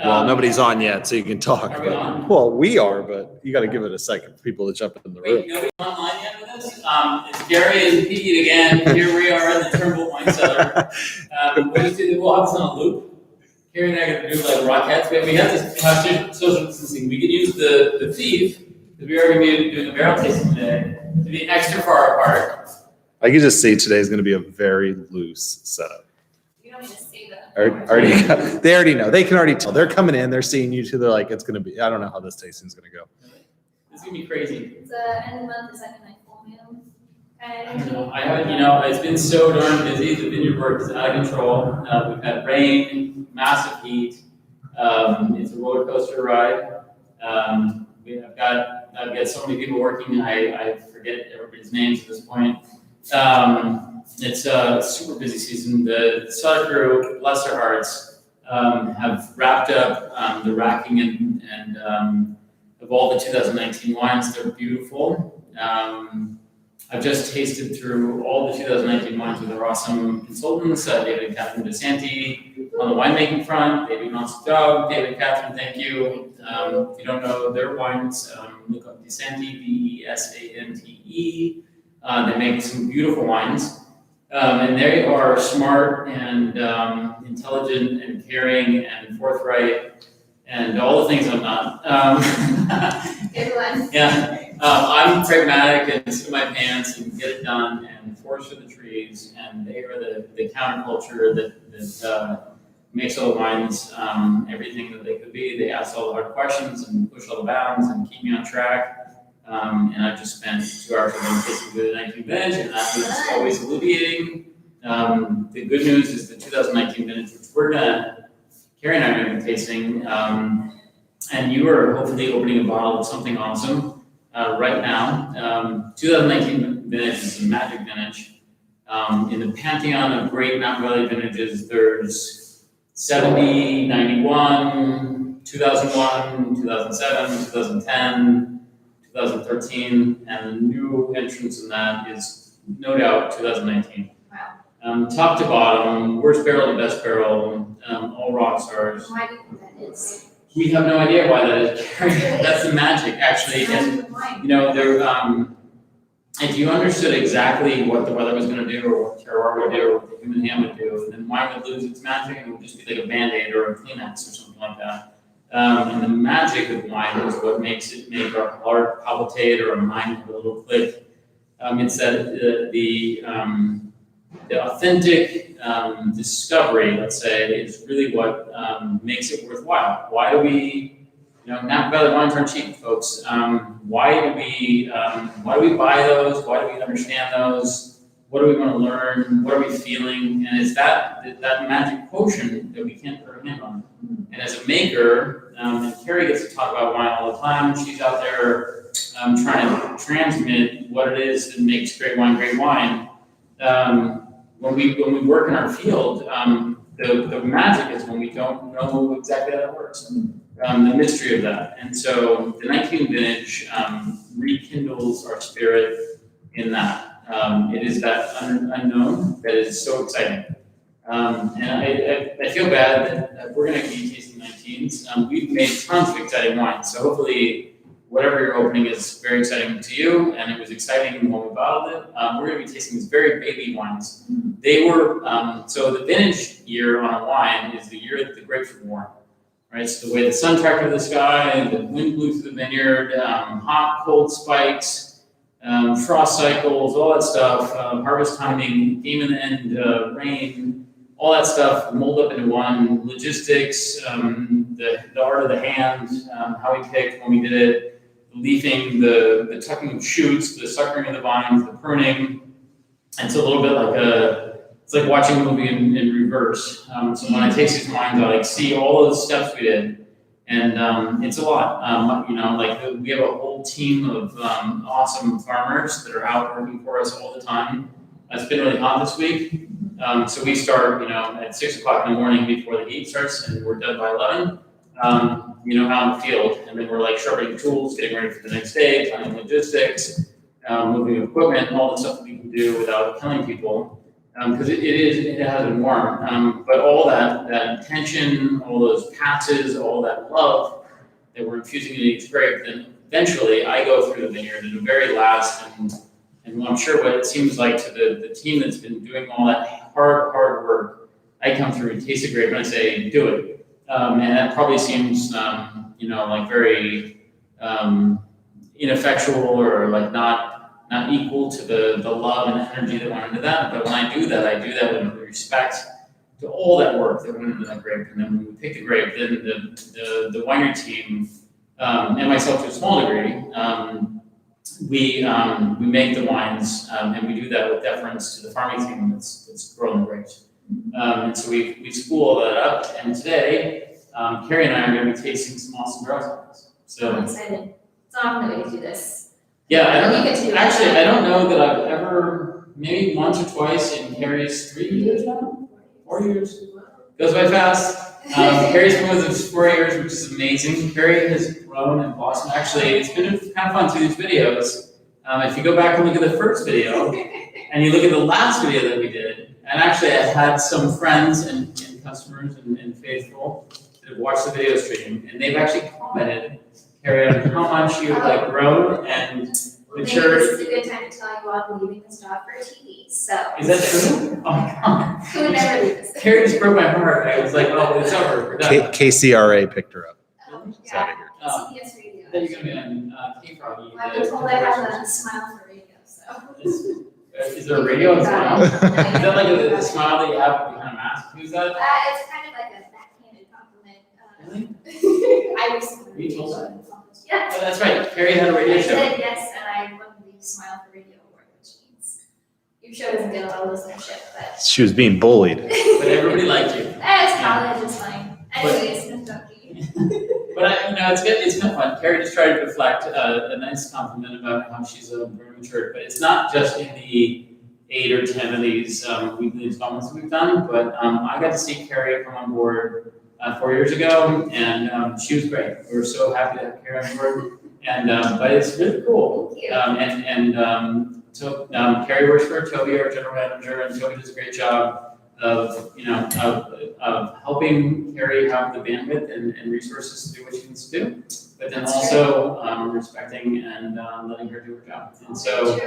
Well, nobody's on yet, so you can talk. Are we on? Well, we are, but you got to give it a second for people to jump in the room. Wait, nobody's online yet with us? It's Gary and Pete again. Here we are in the Turnbull wine cellar. We'll have this on a loop. Gary and I are going to do like rockets. We have this social distancing. We can use the thief, because we are going to be doing a barrel tasting today, to be extra far apart. I can just see today is going to be a very loose setup. You don't need to say that. They already know. They can already tell. They're coming in. They're seeing you two. They're like, it's going to be. I don't know how this tasting is going to go. It's going to be crazy. It's end of month, is that like full moon? I don't know. I haven't. It's been so darn busy. The vineyard work is out of control. We've had rain, massive heat. It's a roller coaster ride. I've got so many people working. I forget everybody's names at this point. It's a super busy season. The cellar crew, bless their hearts, have wrapped up the racking and of all the 2019 wines. They're beautiful. I've just tasted through all the 2019 wines with our awesome consultants, David and Catherine DeSanti, on the winemaking front. They do an awesome job. David and Catherine, thank you. If you don't know their wines, look up DeSanti, DESANTE. They make some beautiful wines. And they are smart and intelligent and caring and forthright and all the things I'm not. Good one. Yeah. I'm pragmatic and sit in my pants and get it done and forest for the trees, and they are the counterculture that makes all the wines everything that they could be. They ask all the hard questions and push all the bounds and keep me on track. And I've just spent 2 hours with them tasting through the 19 vintage, and that was always alleviating. The good news is the 2019 vintage, which Carrie and I are going to be tasting, and you are hopefully opening a bottle of something awesome right now. 2019 vintage is a magic vintage. In the pantheon of great Napa Valley vintages, there's 70, 91, 2001, 2007, 2010, 2013, and the new entrance in that is no doubt 2019. Wow. Top to bottom, worst barrel to best barrel, all rock stars. Why do you think that is? We have no idea why that is. That's the magic, actually. And if you understood exactly what the weather was going to do, or what terroir would do, or what the human hand would do, then wine would lose its magic, and it would just be like a Band-Aid or a Kleenex or something like that. And the magic of wine is what makes it make our heart palpitate or our mind have a little click. It's that the authentic discovery, let's say, is really what makes it worthwhile. Why do we, Napa Valley wines aren't cheap, folks. Why do we buy those? Why do we understand those? What do we want to learn? What are we feeling? And it's that magic potion that we can't put our hand on. And as a maker, and Carrie gets to talk about wine all the time. She's out there trying to transmit what it is that makes great wine great wine. When we work in our field, the magic is when we don't know exactly how that works. The mystery of that. And so the 19 vintage rekindles our spirit in that. It is that unknown that is so exciting. And I feel bad that we're going to be tasting 19s. We've made tons of exciting wines. So hopefully whatever you're opening is very exciting to you, and it was exciting when we bottled it. We're going to be tasting these very baby wines. They were, so the vintage year on a wine is the year that the grapes were born, right? So the way the sun tracked through the sky, the wind blew through the vineyard, hot, cold spikes, frost cycles, all that stuff, harvest timing, game in the end, rain, all that stuff mold up into one, logistics, the art of the hand, how we picked when we did it, the leafing, the tucking of shoots, the suckering of the vines, the pruning. It's a little bit like it's like watching a movie in reverse. So when I taste these wines, I see all of the steps we did, and it's a lot. We have a whole team of awesome farmers that are out working for us all the time. It's been really hot this week. So we start, at 6 o'clock in the morning before the heat starts, and we're done by 11, out in the field. And then we're like sharpening tools, getting ready for the next day, planning logistics, moving equipment, and all the stuff that we can do without killing people. because it has been warm. But all that intention, all those passes, all that love that we're infusing in each grape, then eventually I go through the vineyard in the very last, and I'm sure what it seems like to the team that's been doing all that hard work, I come through and taste the grape and I say, do it. And that probably seems, like very ineffectual or like not equal to the love and energy that went into that. But when I do that with respect to all that work that went into that grape. And then when we pick the grape, then the winery team, and myself to a small degree, we make the wines, and we do that with deference to the farming team that's growing the grapes. And so we spool all that up. And today, Carrie and I are going to be tasting some awesome barrels. So I'm excited. It's often that we do this. yeah, I don't know that I've ever, maybe once or twice in Carrie's 3 years now, 4 years. Goes by fast. Carrie's been with us 4 years, which is amazing. Carrie has grown and blossomed. Actually, it's been kind of fun to do these videos. If you go back and look at the first video, and you look at the last video that we did, and actually I had some friends and customers and faithful that have watched the video stream, and they've actually commented, Carrie, on how much you've like grown and matured. This is a good time to tell you I'm leaving this job for TV. So Is that true? Oh my God. Who would never leave this? Carrie just broke my heart. I was like, oh, it's over. We're done. KCRA picked her up. Yeah. Out of here. CBS Radio. Then you're gonna be on K-Froggy. I've been told I have a smile for radio, so. Is there a radio on Smile? Is that like a smile that you have behind a mask? Who's that? It's kind of like a backhanded compliment. Really? I recently. You told her? Yeah. Oh, that's right. Carrie had a radio I show. said yes, and I won the Smile for Radio Award, which means your show doesn't get a lot of listenership, but. She was being bullied. But everybody liked you. It's college, it's fine. Anyways, no donkey. But it's good. It's been fun. Carrie just tried to reflect a nice compliment about how she's very mature. But it's not just in the 8 or 10 of these weekly installments that we've done. But I got to see Carrie come on board 4 years ago, and she was great. We were so happy to have Carrie on board. And but it's really cool. Thank you. So Carrie works for Toby, our general manager, and Toby does a great job of helping Carrie have the bandwidth and resources to do what she needs to do, but then also respecting and letting her do her job. And so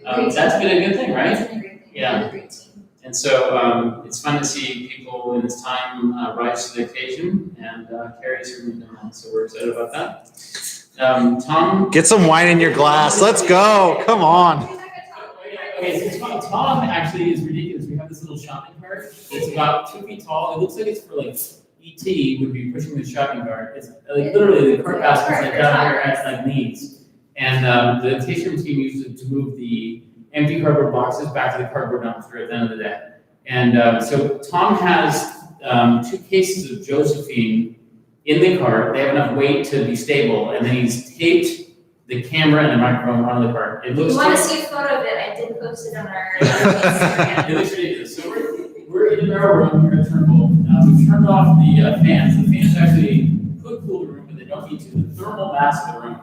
that's been a good thing, right? It's been a great thing. Yeah. Really great team. And so it's fun to see people in this time rise to the occasion, and Carrie's certainly done that. So we're excited about that. Tom, Get some wine in your glass. Let's go. Come on. Okay, so Tom actually is ridiculous. We have this little shopping cart. It's about 2 feet tall. It looks like it's for like ET would be pushing the shopping cart. It's like literally the cart basket's like down here at like knees. And the tasting team used it to move the empty cardboard boxes back to the cardboard dumpster at the end of the day. And so Tom has 2 cases of Josephine in the cart. They have enough weight to be stable, and then he's taped the camera and the microphone on the cart. It looks. If you want to see a photo of it, I did post it on our Instagram. It looks ridiculous. So we're in the barrel room here at Turnbull. We've turned off the fans. The fans actually could cool the room, but they don't need to. The thermal mass of the room,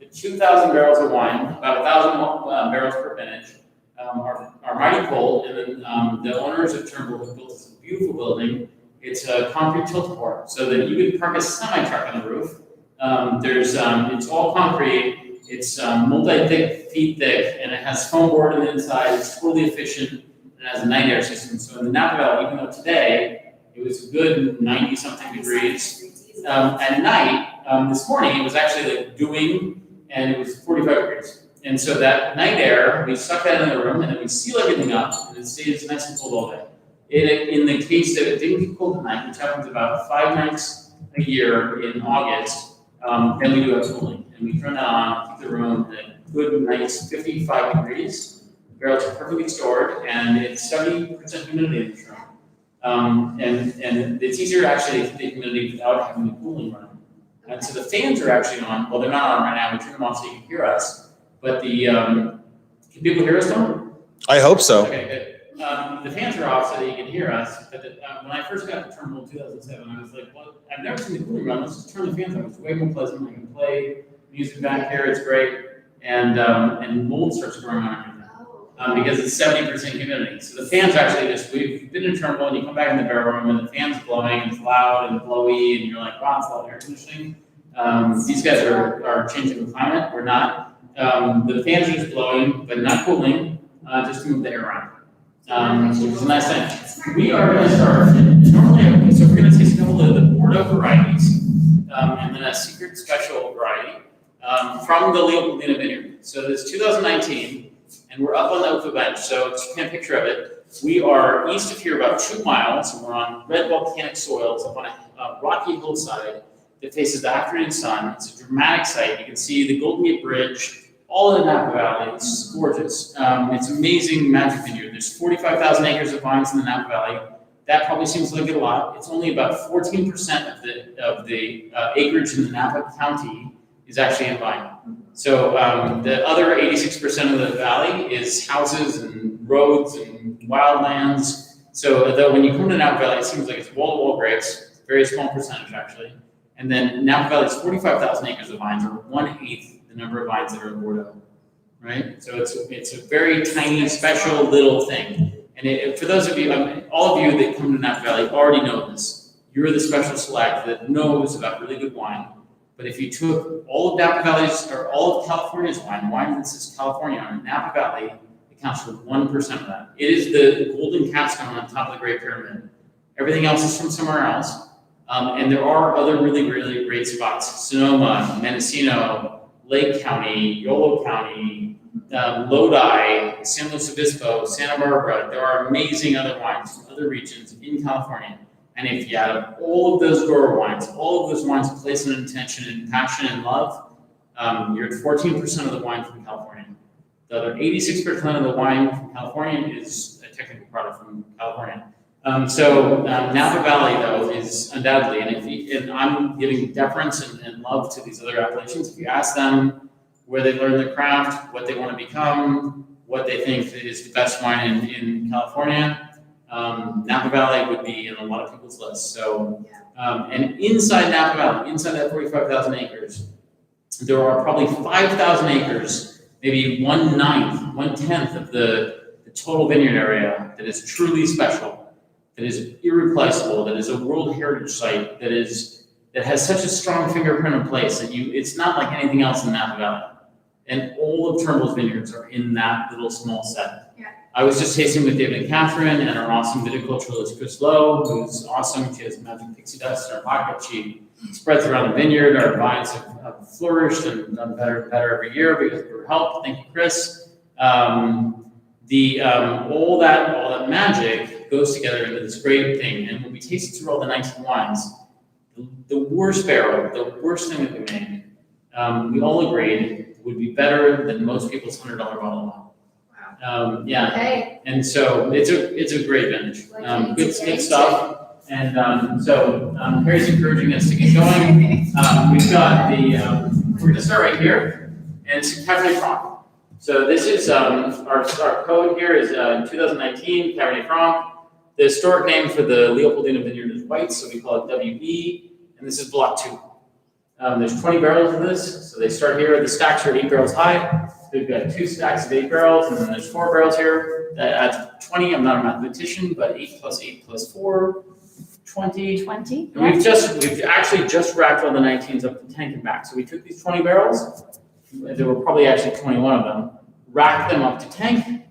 the 2,000 barrels of wine, about 1,000 barrels per vintage, are mighty cold. And then the owners of Turnbull have built this beautiful building. It's a concrete tilt-a-bar, so that you could park a semi-truck on the roof. It's all concrete. It's multi-thick, feet thick, and it has foam board on the inside. It's totally efficient, and it has a night air system. So in the Napa Valley, even though today it was a good 90-something degrees, at night, this morning it was actually like dewing, and it was 45 degrees. And so that night air, we suck that in the room, and then we seal everything up, and it stays nice and cold all day. In the case that it didn't get cold at night, which happens about 5 nights a year in August, then we do have cooling. And we turn that on, keep the room at a good, nice 55 degrees. The barrels are perfectly stored, and it's 70% humidity in this room. And it's easier to actually keep the humidity without having the cooling run. And so the fans are actually on. Well, they're not on right now. We turn them off so you can hear us. But can people hear us, Tom? I hope so. Okay, good. The fans are off so that you can hear us. But when I first got to Turnbull in 2007, I was like, well, I've never seen the cooling run. Let's just turn the fans on. It's way more pleasant. I can play music back here. It's great. And mold starts growing on everything. because it's 70% humidity. So the fans actually we've been in Turnbull and you come back in the barrel room and the fan's blowing and it's loud and blowy and you're like, wow, it's a lot of air conditioning. These guys are changing the climate. We're not. The fans are just blowing, but not cooling, just to move the air around, which is a nice thing. We are going to start, normally, so we're going to taste a couple of the Bordeaux varieties, and then a secret special variety from the Leopoldina vineyard. So this is 2019, and we're up on the Opa bench, so you can a picture of it. We are east of here about 2 miles, and we're on red volcanic soils up on a rocky hillside that faces the afternoon sun. It's a dramatic sight. You can see the Golden Gate Bridge, all in the Napa Valley. It's gorgeous. It's amazing magic vineyard. There's 45,000 acres of vines in the Napa Valley. That probably seems like a lot. It's only about 14% of the acreage in the Napa County is actually in vine. So the other 86% of the valley is houses and roads and wildlands. So though when you come to Napa Valley, it seems like it's wall-to-wall grapes, very small percentage actually. And then Napa Valley is 45,000 acres of vines, or 1/8 the number of vines that are in Bordeaux, right? So it's a very tiny, special little thing. And for those of you, all of you that come to Napa Valley already know this. You're the special select that knows about really good wine. But if you took all of Napa Valley's, or all of California's wine that says California on Napa Valley, it counts for 1% of that. It is the golden capstone on top of the Great Pyramid. Everything else is from somewhere else. And there are other really, really great spots. Sonoma, Mendocino, Lake County, Yolo County, Lodi, San Luis Obispo, Santa Barbara. There are amazing other wines from other regions in California. And if you add all of those grower wines, all of those wines placed in intention and passion and love, you're at 14% of the wine from California. The other 86% of the wine from California is a technical product from California. Napa Valley, though, is undoubtedly, and I'm giving deference and love to these other appellations. If you ask them where they learned the craft, what they want to become, what they think is the best wine in California, Napa Valley would be in a lot of people's lists. So, and inside Napa Valley, inside that 45,000 acres, there are probably 5,000 acres, maybe 1/10 of the total vineyard area that is truly special, that is irreplaceable, that is a World Heritage Site, that has such a strong fingerprint in place that it's not like anything else in Napa Valley. And all of Turnbull's vineyards are in that little small set. Yeah. I was just tasting with David and Catherine and our awesome viticulturalist Chris Lowe, who's awesome. She has magic pixie dust in her pocket. She spreads around the vineyard. Our vines have flourished and done better and better every year because of her help. Thank you, Chris. All that magic goes together into this great thing. And when we tasted through all the 19 wines, the worst barrel, the worst thing that we made, we all agreed would be better than most people's $100 bottle of wine. Wow. Okay. And so it's a great vintage. Good stuff. And Harry's encouraging us to get going. We've got we're going to start right here, and it's Cabernet Franc. So this is our code here is 2019 Cabernet Franc. The historic name for the Leopoldina vineyard is white, so we call it WE, and this is block 2. There's 20 barrels of this, so they start here. The stacks are 8 barrels high. So we've got 2 stacks of 8 barrels, and then there's 4 barrels here. That adds 20. I'm not a mathematician, but 8 plus 8 plus 4, 20. 20. And we've actually just racked all the 19s up to tank and back. So we took these 20 barrels. There were probably actually 21 of them. Racked them up to tank.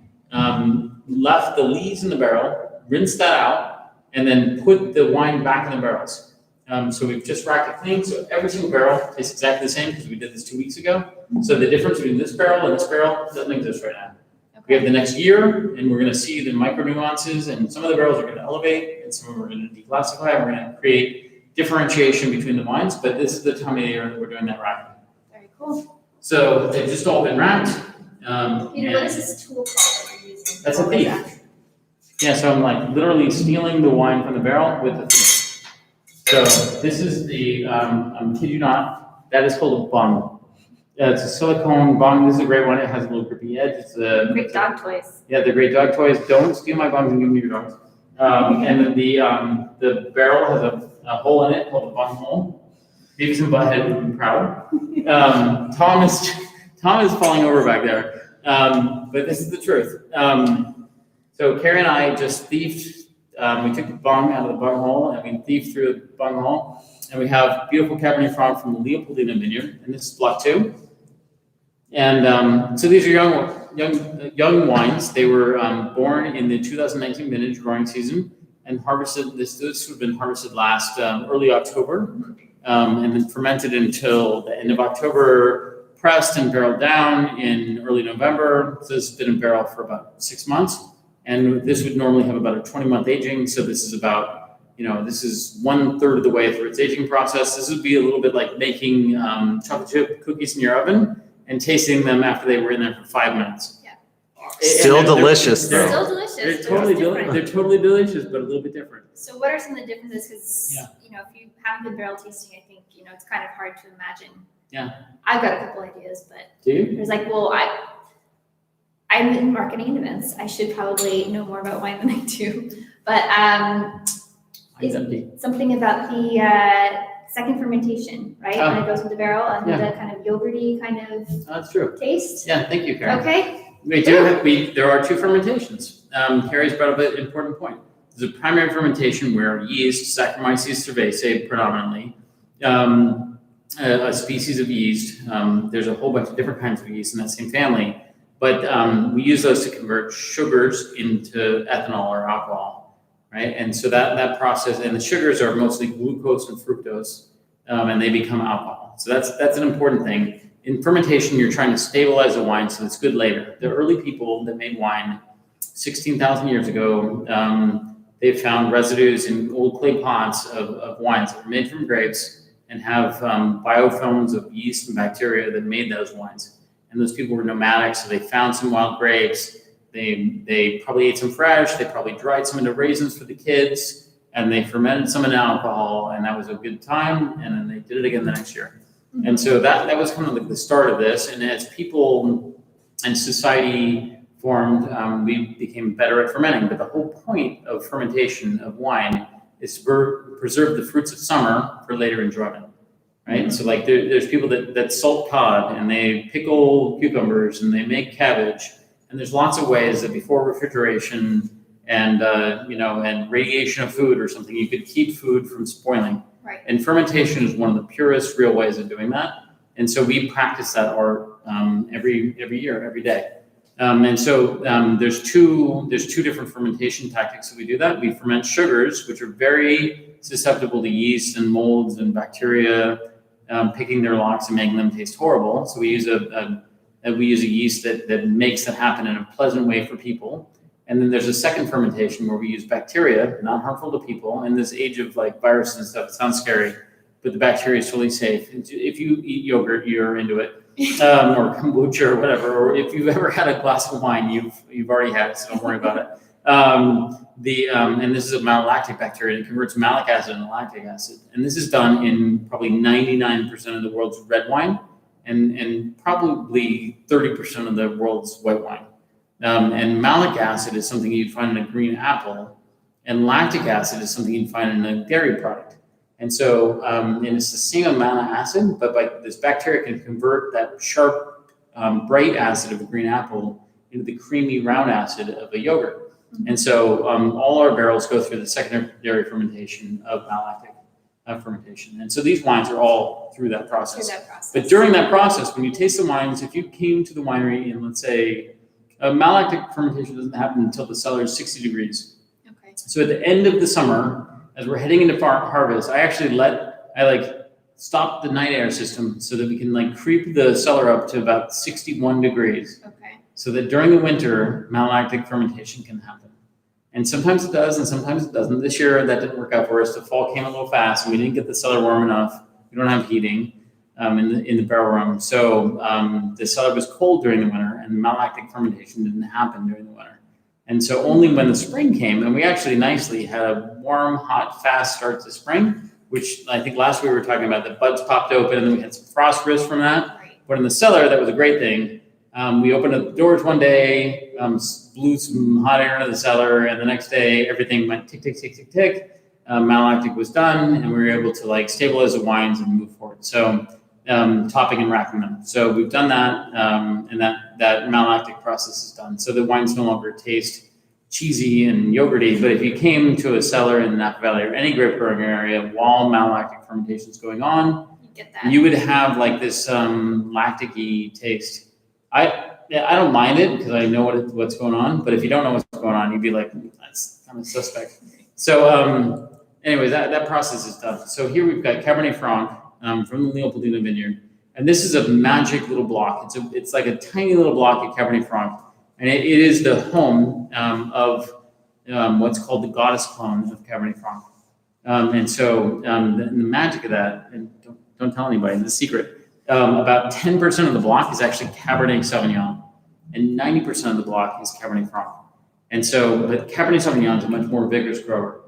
Left the lees in the barrel. Rinsed that out, and then put the wine back in the barrels. So we've just racked it clean. So every single barrel tastes exactly the same because we did this 2 weeks ago. So the difference between this barrel and this barrel doesn't exist right now. Okay. We have the next year, and we're going to see the micro nuances, and some of the barrels are going to elevate, and some of them are going to declassify. We're going to create differentiation between the wines, but this is the time of the year that we're doing that racking. Very cool. So they've just all been racked. Peter, what is this tool called that you're using? That's a thief. Yeah, so I'm like literally stealing the wine from the barrel with the thief. So this is the, kid you not, that is called a bung. It's a silicone bung. This is a great one. It has a little grippy edge. It's a Great dog toys. Yeah, they're great dog toys. Don't steal my bungs and give them to your dogs. And then the barrel has a hole in it called a bung hole. Beavis and Butthead would be proud. Tom is falling over back there. But this is the truth. So Carrie and I just thieved. We took the bung out of the bung hole and we thieved through the bung hole. And we have beautiful Cabernet Franc from the Leopoldina vineyard. And this is block 2. And so these are young wines. They were born in the 2019 vintage growing season and harvested. This would have been harvested last early October, and then fermented until the end of October, pressed and barreled down in early November. So this has been in barrel for about 6 months, and this would normally have about a 20-month aging. So this is about, this is 1/3 of the way through its aging process. This would be a little bit like making chocolate chip cookies in your oven and tasting them after they were in there for 5 minutes. Yeah. Still delicious, They're though. still delicious. They're just totally different. they're totally delicious, but a little bit different. So what are some of the differences? Because, Yeah. if you haven't been barrel tasting, I think, it's kind of hard to imagine. Yeah. I've got a couple ideas, but Do you? there's like, well, I'm in marketing and events. I should probably know more about wine than I do. But is something about the second fermentation, right? Oh. When it goes into the barrel and Yeah. the kind of yogurty kind of That's true. taste. Yeah, thank you, Karen. Okay. There are 2 fermentations. Carrie's brought up an important point. There's a primary fermentation where yeast, Saccharomyces cerevisiae predominantly, a species of yeast. There's a whole bunch of different kinds of yeast in that same family, but we use those to convert sugars into ethanol or alcohol, right? And so that process, and the sugars are mostly glucose and fructose, and they become alcohol. So that's an important thing. In fermentation, you're trying to stabilize the wine so it's good later. The early people that made wine 16,000 years ago, they found residues in old clay pots of wines that were made from grapes and have biofilms of yeast and bacteria that made those wines. And those people were nomadic, so they found some wild grapes. They probably ate some fresh. They probably dried some into raisins for the kids, and they fermented some in alcohol, and that was a good time. And then they did it again the next year. And so that was kind of like the start of this. And as people and society formed, we became better at fermenting. But the whole point of fermentation of wine is to preserve the fruits of summer for later enjoyment, right? So like there's people that salt cod and they pickle cucumbers and they make cabbage. And there's lots of ways that before refrigeration and and radiation of food or something, you could keep food from spoiling. Right. And fermentation is one of the purest, real ways of doing that. And so we practice that art every year, every day. And so there's two different fermentation tactics that we do that. We ferment sugars, which are very susceptible to yeast and molds and bacteria picking their locks and making them taste horrible. So we use a yeast that makes that happen in a pleasant way for people. And then there's a second fermentation where we use bacteria, not harmful to people. In this age of like viruses and stuff, it sounds scary, but the bacteria is totally safe. If you eat yogurt, you're into it, or kombucha or whatever. Or if you've ever had a glass of wine, you've already had it, so don't worry about it. And this is a malolactic bacteria. It converts malic acid into lactic acid, and this is done in probably 99% of the world's red wine, and probably 30% of the world's white wine. And malic acid is something you'd find in a green apple, and lactic acid is something you'd find in a dairy product. And so, and it's the same amount of acid, but this bacteria can convert that sharp, bright acid of a green apple into the creamy, round acid of a yogurt. And so, all our barrels go through the secondary fermentation of malolactic fermentation. And so these wines are all through that process. But during that process, when you taste the wines, if you came to the winery and let's say, malolactic fermentation doesn't happen until the cellar is 60 degrees. Okay. So at the end of the summer, as we're heading into harvest, I stop the night air system so that we can creep the cellar up to about 61 degrees. Okay. So that during the winter, malolactic fermentation can happen. And sometimes it does, and sometimes it doesn't. This year, that didn't work out for us. The fall came a little fast, and we didn't get the cellar warm enough. We don't have heating in the barrel room. So the cellar was cold during the winter, and malolactic fermentation didn't happen during the winter. And so only when the spring came, and we actually nicely had a warm, hot, fast start to spring, which I think last week we were talking about, the buds popped open, and then we had some frost risk from that. Right. But in the cellar, that was a great thing. We opened up the doors one day, blew some hot air into the cellar, and the next day everything went tick, tick, tick, tick, tick. Malolactic was done, and we were able to stabilize the wines and move forward. So topping and racking them. So we've done that, and that malolactic process is done. So the wines no longer taste cheesy and yogurty. But if you came to a cellar in the Napa Valley or any grape growing area while malolactic fermentation is going on, You get that. you would have like this lactic-y taste. I don't mind it because I know what's going on. But if you don't know what's going on, you'd be like, that's kind of suspect. So anyway, that process is done. So here we've got Cabernet Franc from the Leopoldina vineyard, and this is a magic little block. It's like a tiny little block of Cabernet Franc, and it is the home of what's called the goddess clone of Cabernet Franc. And so the magic of that, and don't tell anybody, the secret. About 10% of the block is actually Cabernet Sauvignon, and 90% of the block is Cabernet Franc. And so, but Cabernet Sauvignon is a much more vigorous grower.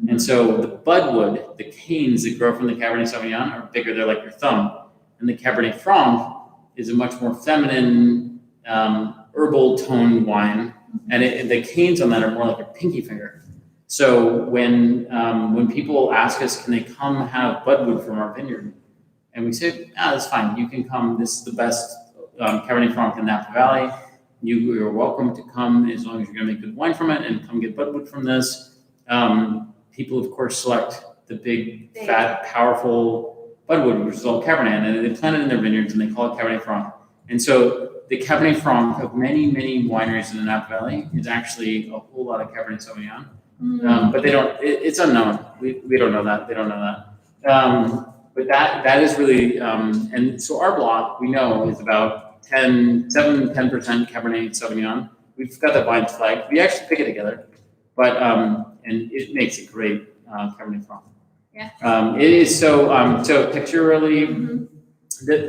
And so the budwood, the canes that grow from the Cabernet Sauvignon are bigger, they're like your thumb. And the Cabernet Franc is a much more feminine, herbal toned wine. And the canes on that are more like a pinky finger. So when people ask us, can they come have budwood from our vineyard? And we say, that's fine. You can come. This is the best Cabernet Franc in Napa Valley. You are welcome to come as long as you're going to make good wine from it and come get budwood from this. People, of course, select the big, fat, powerful budwood, which is all Cabernet, and they plant it in their vineyards and they call it Cabernet Franc. And so the Cabernet Franc of many, many wineries in the Napa Valley is actually a whole lot of Cabernet Sauvignon. But they don't, it's unknown. We don't know that. They don't know that. But that is really, and so our block, we know, is about 10% Cabernet Sauvignon. We've got the vine flag. We actually pick it together, but, and it makes a great Cabernet Franc. Yeah. It is so pictorially,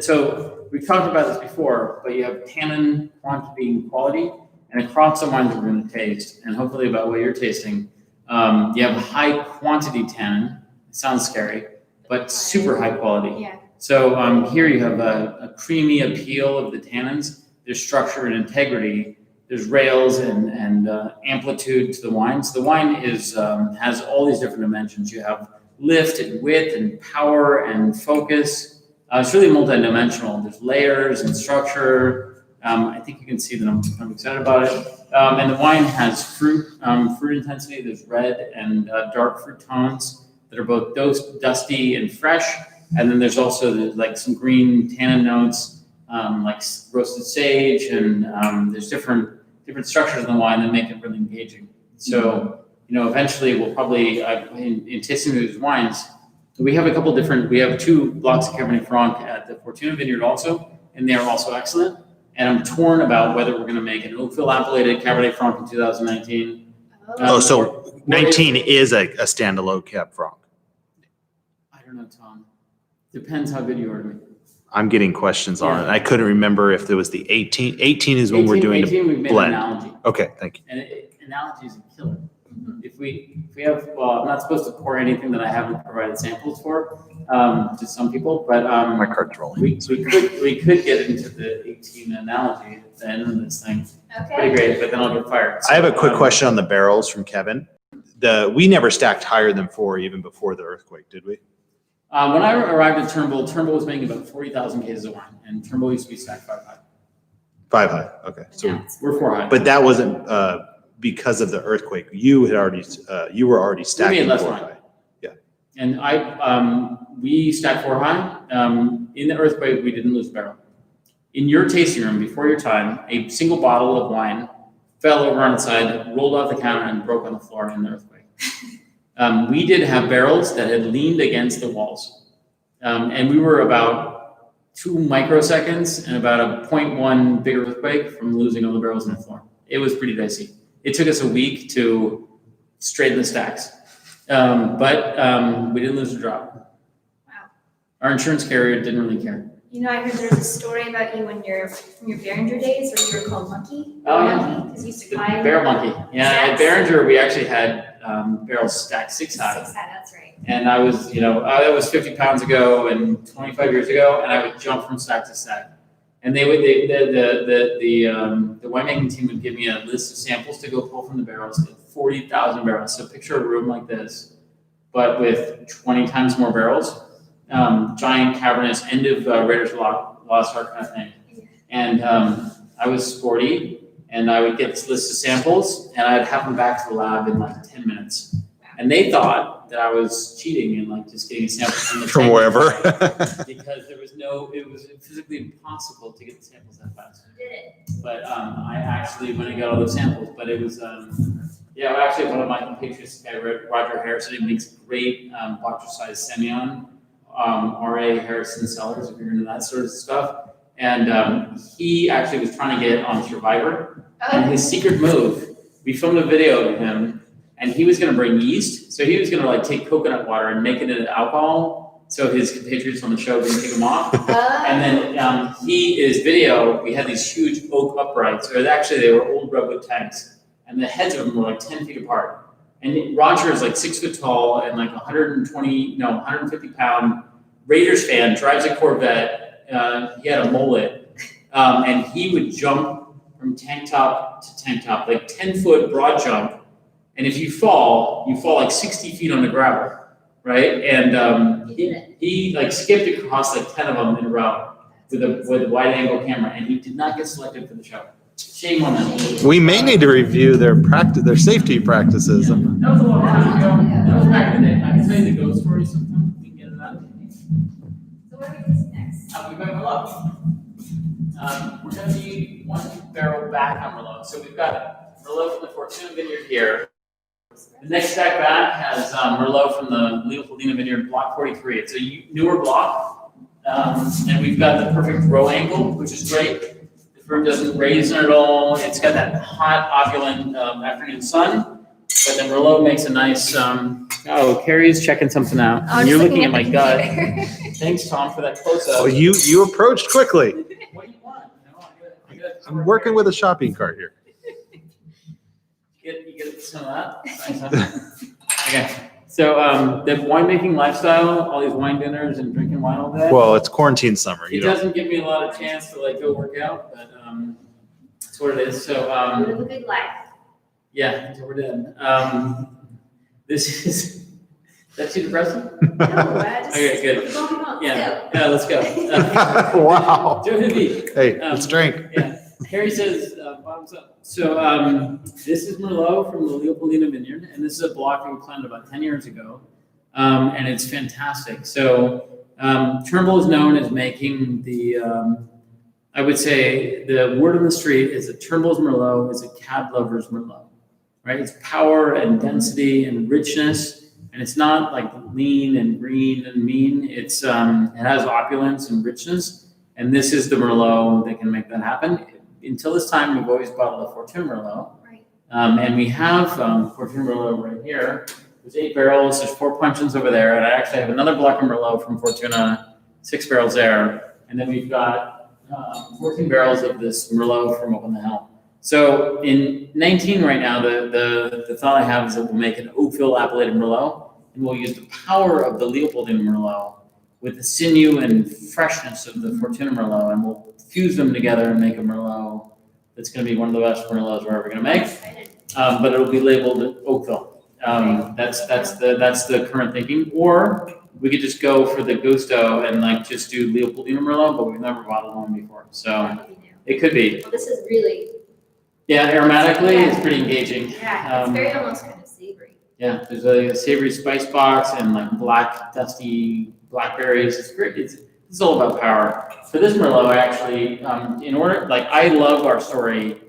so we've talked about this before, but you have tannin, quantity, and quality, and across the wines that we're going to taste, and hopefully about what you're tasting, you have high quantity tannin. It sounds scary, but super high quality. Yeah. So here you have a creamy appeal of the tannins. There's structure and integrity. There's rails and amplitude to the wine. So the wine is has all these different dimensions. You have lift and width and power and focus. It's really multidimensional. There's layers and structure. I think you can see that I'm excited about it. And the wine has fruit intensity. There's red and dark fruit tones that are both dusty and fresh. And then there's also like some green tannin notes, like roasted sage, and there's different structures in the wine that make it really engaging. So, eventually we'll probably, in tasting these wines, we have we have 2 blocks of Cabernet Franc at the Fortuna Vineyard also, and they are also excellent. And I'm torn about whether we're going to make an Oakville appellated Cabernet Franc in 2019. So 19 is a standalone Cab Franc. I don't know, Tom. Depends how good you are to me. I'm getting questions on it. I couldn't remember if there was the 18. 18 is when we're doing 18, we've the made blend. an analogy. Okay, thank you. And analogy is a killer. If we have, well, I'm not supposed to pour anything that I haven't provided samples for to some people, but My card's rolling. we could get into the 18 analogy at the end of this thing. Okay. Pretty great, but then I'll get fired. I have a quick question on the barrels from Kevin. We never stacked higher than 4 even before the earthquake, did we? When I arrived at Turnbull was making about 40,000 cases of wine, and Turnbull used to be stacked 5 high. 5 high. Okay. So, Yeah. We're 4 high. but that wasn't because of the earthquake. You were already stacking less 4 wine. high. And we stacked 4 high. In the earthquake, we didn't lose a barrel. In your tasting room before your time, a single bottle of wine fell over on its side, rolled off the counter, and broke on the floor in the earthquake. We did have barrels that had leaned against the walls. And we were about 2 microseconds and about a 0.1 big earthquake from losing all the barrels on the floor. It was pretty dicey. It took us a week to straighten the stacks. But we didn't lose a drop. Wow. Our insurance carrier didn't really care. I heard there's a story about you from your Behringer days where you were called Monkey. Oh, yeah. Monkey, because you used to The climb. barrel monkey. Yeah, at Stacks. Behringer, we actually had barrels stacked 6 high. 6 high, that's right. And I was, that was 50 pounds ago and 25 years ago, and I would jump from stack to stack. And the winemaking team would give me a list of samples to go pull from the barrels, 40,000 barrels. So picture a room like this, but with 20 times more barrels. giant Cabernets, end of Raiders Lost Ark kind of thing. And I was sporty, and I would get this list of samples, and I'd have them back to the lab in like 10 minutes. And they thought that I was cheating and like just getting a sample from the From tank wherever. because it was physically impossible to get the samples that fast. You did it. But I actually went and got all the samples, but it was, actually one of my compatriots, guy, Roger Harrison, he makes great bottle-sized Semillon, R.A. Harrison Cellars, if you're into that sort of stuff. And he actually was trying to get on Survivor. And his secret move, we filmed a video of him, and he was going to bring yeast. So he was going to like take coconut water and make it into alcohol, so his compatriots on the show didn't take him off. And then his video, we had these huge oak uprights, or actually they were old redwood tanks, and the heads of them were like 10 feet apart. And Roger is like 6 foot tall and like 150 pound Raiders fan, drives a Corvette. He had a mullet, and he would jump from tank top to tank top, like 10-foot broad jump. And if you fall like 60 feet on the gravel, right? And he like skipped across like 10 of them in a row with a wide angle camera, and he did not get selected for the show. Shame on them. We may need to review their safety practices. Yeah. That was a long time ago. That was back in the day. I can tell you the ghost story sometime. We can get into that. So what are we doing next? We've got Merlot. We're going to be one barrel back on Merlot. So we've got Merlot from the Fortuna Vineyard here. The next stack back has Merlot from the Leopoldina Vineyard, Block 43. It's a newer block, and we've got the perfect row angle, which is great. The fruit doesn't raise at all. It's got that hot, opulent afternoon sun, but then Merlot makes a nice. Carrie's checking something out. I'm You're just looking at my the gut. computer. Thanks, Tom, for that close-up. Oh, you approached quickly. What do you want? I got I'm working with a shopping cart here. You get some of that? Nice, huh? Okay. So the winemaking lifestyle, all these wine dinners and drinking wine all day. Well, it's quarantine summer. It doesn't give me a lot of chance to like go work out, but that's what it is. So Live a good life. yeah, that's what we're doing. This is that too depressing? No, just Okay, good. keep on. Yeah, let's go. Wow. Joe Hippie. Hey, let's drink. Yeah. Harry says, bottoms up. So this is Merlot from the Leopoldina Vineyard, and this is a block that we planted about 10 years ago, and it's fantastic. So Turnbull is known as making the, I would say the word on the street is that Turnbull's Merlot is a cab lover's Merlot, right? It's power and density and richness, and it's not like lean and green and mean. It's it has opulence and richness, and this is the Merlot that can make that happen. Until this time, we've always bottled a Fortuna Merlot. Right. And we have Fortuna Merlot right here. There's 8 barrels, there's 4 puncheons over there, and I actually have another block of Merlot from Fortuna, 6 barrels there. And then we've got 14 barrels of this Merlot from up on the hill. So in 19 right now, the thought I have is that we'll make an oak-filled appellated Merlot, and we'll use the power of the Leopoldina Merlot with the sinew and freshness of the Fortuna Merlot, and we'll fuse them together and make a Merlot that's going to be one of the best Merlots we're ever going to make. But it'll be labeled Oakville. That's the current thinking. Or we could just go for the gusto and like just do Leopoldina Merlot, but we've never bottled one before, so it could be. Well, this is really. Yeah, aromatically, Yeah. it's pretty engaging. Yeah, it's very almost kind of savory. Yeah, there's a savory spice box and like black, dusty blackberries. It's great. It's all about power. For this Merlot, actually, I love our story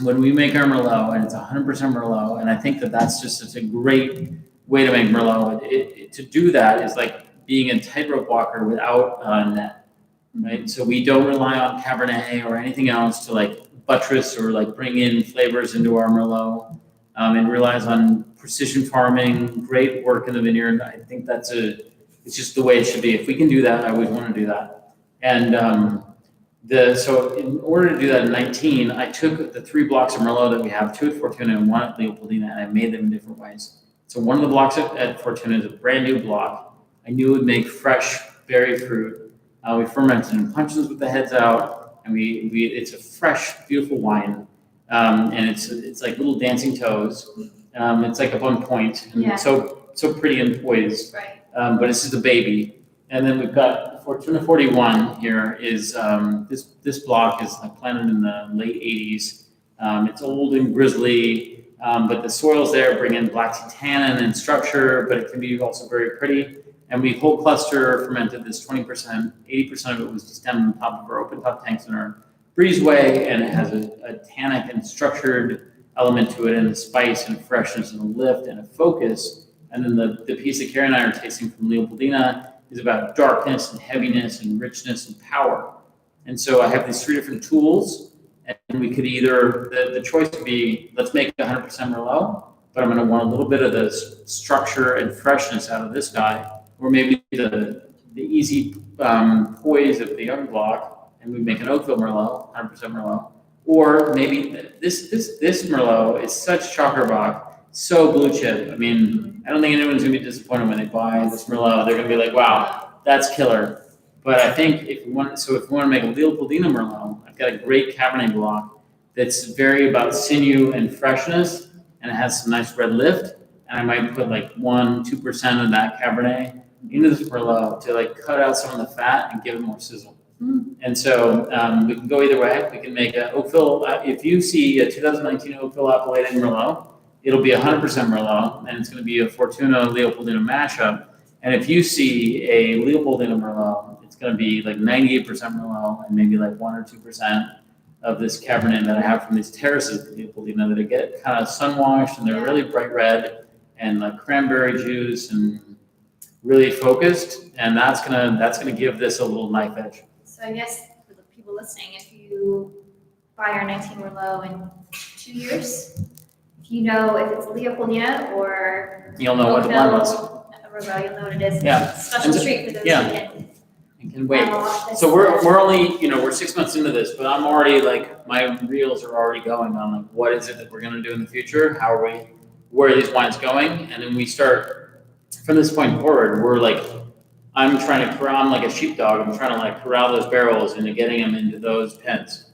when we make our Merlot, and it's 100% Merlot, and I think that's just such a great way to make Merlot. To do that is like being a tightrope walker without a net, right? So we don't rely on Cabernet or anything else to like buttress or like bring in flavors into our Merlot. It relies on precision farming, great work in the vineyard. I think it's just the way it should be. If we can do that, I always want to do that. And so in order to do that in 19, I took the 3 blocks of Merlot that we have, 2 at Fortuna and 1 at Leopoldina, and I made them in different ways. So one of the blocks at Fortuna is a brand new block. I knew it would make fresh berry fruit. We fermented in puncheons with the heads out, and it's a fresh, beautiful wine. And it's like little dancing toes. It's like up on point, and Yeah. so pretty and poised. Right. But this is the baby. And then we've got Fortuna 41 here is, this block is like planted in the late 80s. It's old and grizzly, but the soils there bring in black tea tannin and structure, but it can be also very pretty. And we whole cluster fermented this 20%, 80% of it was destemmed on top of our open top tanks in our breezeway, and it has a tannic and structured element to it, and a spice and a freshness and a lift and a focus. And then the piece that Carrie and I are tasting from Leopoldina is about darkness and heaviness and richness and power. And so I have these 3 different tools, and we could either, the choice would be, let's make 100% Merlot, but I'm going to want a little bit of the structure and freshness out of this guy, or maybe the easy poise of the young block, and we make an Oakville Merlot, 100% Merlot. Or maybe this Merlot is such Chockerbock, so blue chip. I mean, I don't think anyone's gonna be disappointed when they buy this Merlot. They're gonna be like, wow, that's killer. But I think if we want to make a Leopoldina Merlot, I've got a great Cabernet block that's very about sinew and freshness, and it has some nice red lift. And I might put like 1-2% of that Cabernet into this Merlot to like cut out some of the fat and give it more sizzle. And so we can go either way. We can make a Oakville. If you see a 2019 Oakville Appellate Merlot, it'll be 100% Merlot, and it's going to be a Fortuna Leopoldina mashup. And if you see a Leopoldina Merlot, it's going to be like 98% Merlot and maybe like 1 or 2% of this Cabernet that I have from these terraces of Leopoldina that get kind of sun washed, and they're really bright red and like cranberry juice and really focused. And that's gonna give this a little knife edge. So I guess for the people listening, if you buy our 19 Merlot in 2 years, if you know if it's Leopoldina or You'll know what the blend was. Merlot, you'll know what it is. Yeah. Special treat for those who can. You can wait. So we're only, we're 6 months into this, but I'm already like, my reels are already going on like, what is it that we're gonna do in the future? Where are these wines going? And then we start, from this point forward, we're like, I'm like a sheepdog. I'm trying to like corral those barrels into getting them into those pens,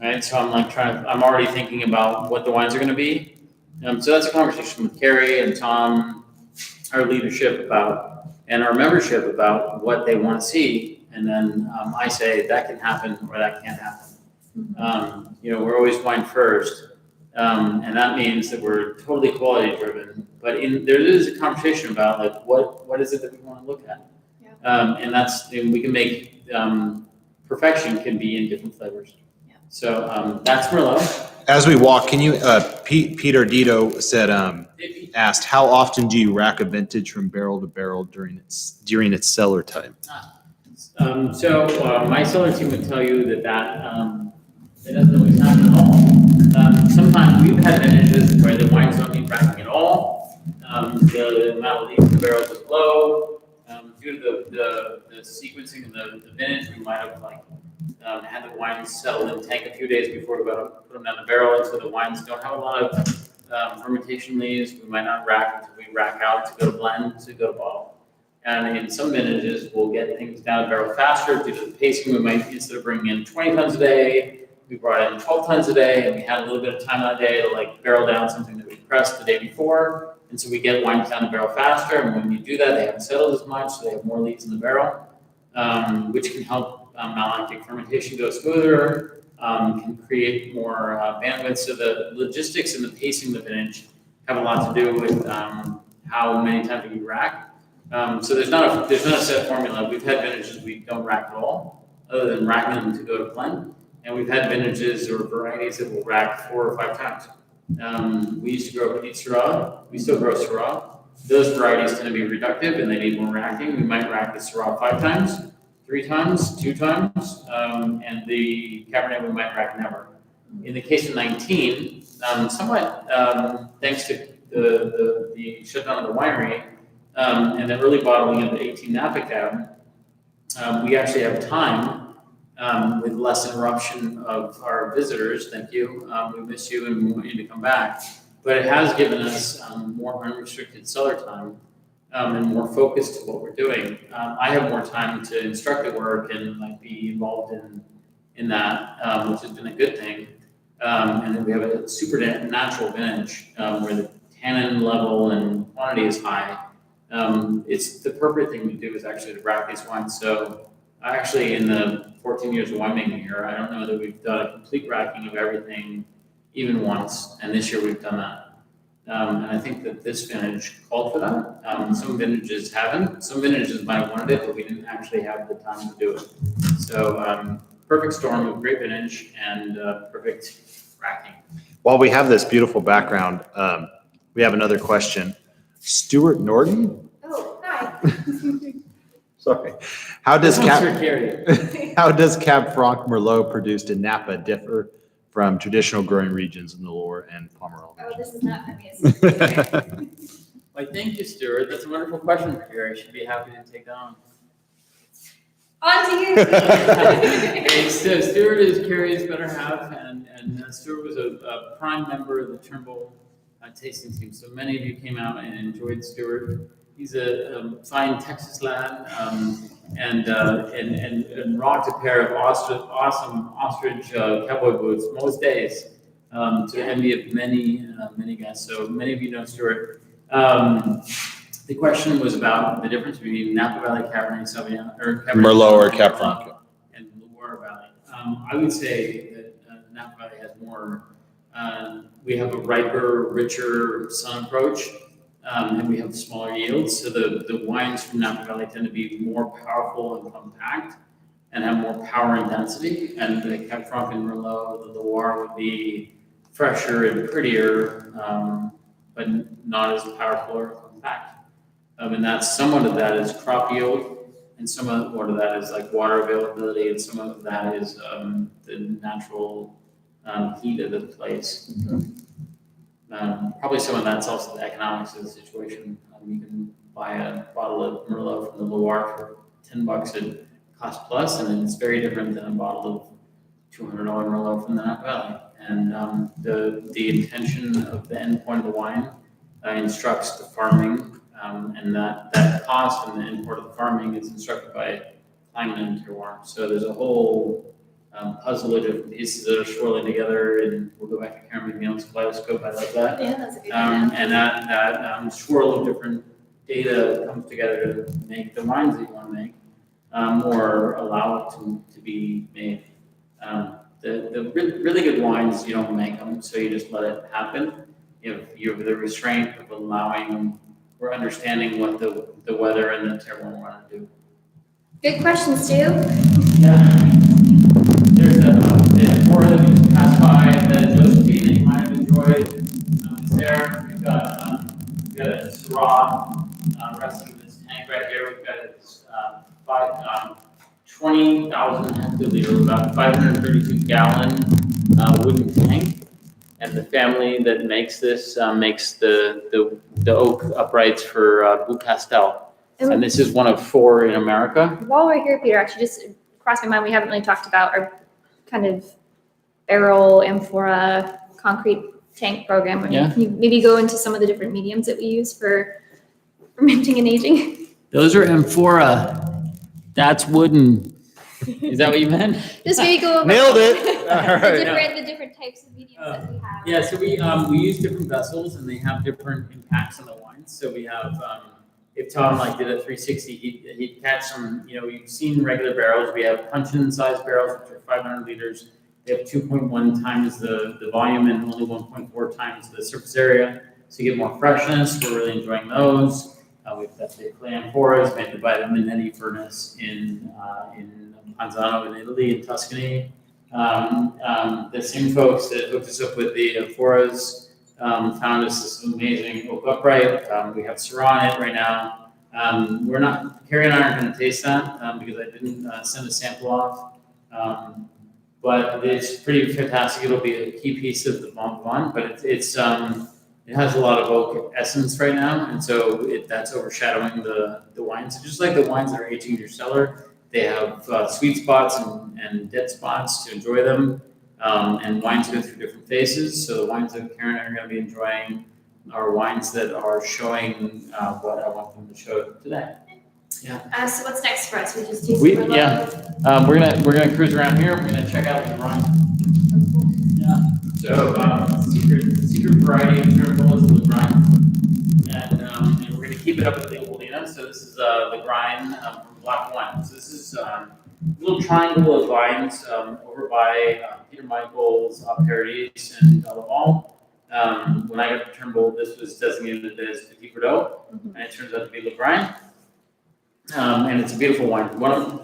right? So I'm already thinking about what the wines are going to be. So that's a conversation with Carrie and Tom, our leadership and our membership about what they want to see. And then I say that can happen or that can't happen. We're always wine first. And that means that we're totally quality driven, but there is a conversation about like, what is it that we want to look at? And we can make, perfection can be in different flavors. Yeah. So that's Merlot. As we walk, can you, Peter Dito said, asked, how often do you rack a vintage from barrel to barrel during its cellar time? So my cellar team would tell you that it doesn't always happen at all. Sometimes we've had vintages where the wines don't need racking at all. The amount of leaf in the barrels is low. Due to the sequencing of the vintage, we might have had the wines settled in the tank a few days before we put them down the barrel, and so the wines don't have a lot of fermentation leaves. We might not rack until we rack out to go to blend, to go to bottle. And in some vintages, we'll get things down the barrel faster due to the pacing. We might, instead of bringing in 20 tons a day, we brought in 12 tons a day, and we had a little bit of time that day to like barrel down something that we pressed the day before. And so we get wines down the barrel faster, and when you do that, they haven't settled as much, so they have more leaves in the barrel, which can help malolactic fermentation go smoother, can create more bandwidth. So the logistics and the pacing of the vintage have a lot to do with how many times you rack. So there's not a set formula. We've had vintages we don't rack at all, other than racking them to go to blend, and we've had vintages or varieties that will rack 4 or 5 times. We used to grow Petite Syrah. We still grow Syrah. Those varieties tend to be reductive and they need more racking. We might rack the Syrah 5 times, 3 times, 2 times, and the Cabernet we might rack never. In the case of 19, somewhat thanks to the shutdown of the winery and the early bottling of the 18 Napa Cab, we actually have time with less interruption of our visitors. Thank you. We miss you and we want you to come back. But it has given us more unrestricted cellar time and more focus to what we're doing. I have more time to instruct the work and like be involved in that, which has been a good thing. And then we have a super natural vintage where the tannin level and quantity is high. It's the appropriate thing to do is actually to rack these wines. So actually, in the 14 years of winemaking here, I don't know that we've done a complete racking of everything even once, and this year we've done that. And I think that this vintage called for that. Some vintages haven't. Some vintages might have wanted it, but we didn't actually have the time to do it. So perfect storm of great vintage and perfect racking. While we have this beautiful background, we have another question. Stuart Norton? Oh, hi. Sorry. How does This one's Cab for Carrie. how does Cab Franc Merlot produced in Napa differ from traditional growing regions in the Loire and Pomerol? Oh, this is not obvious. Why, thank you, Stuart. That's a wonderful question for Carrie. I should be happy to take that on. On to you. Hey, so Stuart is Carrie's better half, and Stuart was a prime member of the Turnbull tasting team. So many of you came out and enjoyed Stuart. He's a fine Texas lad, and rocked a pair of awesome ostrich cowboy boots most days, to the envy of many guests. So many of you know Stuart. The question was about the difference between Napa Valley Cabernet Sauvignon or Cabernet Merlot or Sauvignon Cab Franc. and Loire Valley. I would say that Napa Valley has more. We have a riper, richer sun approach, and we have smaller yields. So the wines from Napa Valley tend to be more powerful and compact, and have more power and density. And the Cab Franc and Merlot, the Loire would be fresher and prettier, but not as powerful or compact. And that's somewhat of that is crop yield, and some of that is like water availability, and some of that is the natural heat of the place. Probably some of that's also the economics of the situation. You can buy a bottle of Merlot from the Loire for $10 at cost plus, and it's very different than a bottle of $200 Merlot from the Napa Valley. And the intention of the end point of the wine instructs the farming, and that cost and the import of the farming is instructed by climate and terroir. So there's a whole puzzle of different pieces that are swirling together, and we'll go back to Karen McNeil's kaleidoscope. I like that. Yeah, that's a good one. And that swirl of different data comes together to make the wines that you want to make, or allow it to be made. The really good wines, you don't make them, so you just let it happen. You have the restraint of allowing or understanding what the weather and the terroir want to do. Good question, Stu. Yeah. There's a four that we just passed by that Josephine that you might have enjoyed. It's there. We've got a Syrah resting in this tank right here. We've got a 20,000 hectoliter, about 532 gallon wooden tank. And the family that makes this makes the oak uprights for Boucastel. And this is one of 4 in America. While we're here, Peter, actually just crossed my mind, we haven't really talked about our kind of barrel, amphora, concrete tank program. I mean, Yeah. Can you maybe go into some of the different mediums that we use for fermenting and aging? Those are amphora. That's wooden. Is that what you meant? Just maybe go over Nailed it. All right. the different types of mediums that we have. Yeah, so we use different vessels and they have different impacts on the wines. So we have, if Tom did a 360, he'd catch some, you've seen regular barrels. We have puncheon sized barrels, which are 500 liters. They have 2.1 times the volume and only 1.4 times the surface area. So you get more freshness. We're really enjoying those. We've got the clay amphoras made by the Minetti furnace in Panzano in Italy, in Tuscany. The same folks that hooked us up with the amphoras found us this amazing oak upright. We have Syrah in it right now. Carrie and I aren't going to taste that because I didn't send a sample off. But it's pretty fantastic. It'll be a key piece of the Bon Vivant, but it has a lot of oak essence right now, and so that's overshadowing the wines. So just like the wines that are aging in your cellar, they have sweet spots and dead spots to enjoy them, and wines go through different phases. So the wines that Karen and I are going to be enjoying are wines that are showing what I want them to show today. Yeah. So what's next for us? We just do some Merlot? We're gonna cruise around here. We're gonna check out the run. Yeah. So secret variety of Turnbull is the Lagrein, and we're gonna keep it up with the old wine. So this is Lagrein from Black Wine. So this is a little triangle of vines over by Peter Michael's Aperitifs and Delaval. When I got to Turnbull, this was designated as Petit Verdot, and it turns out to be Lagrein. And it's a beautiful wine.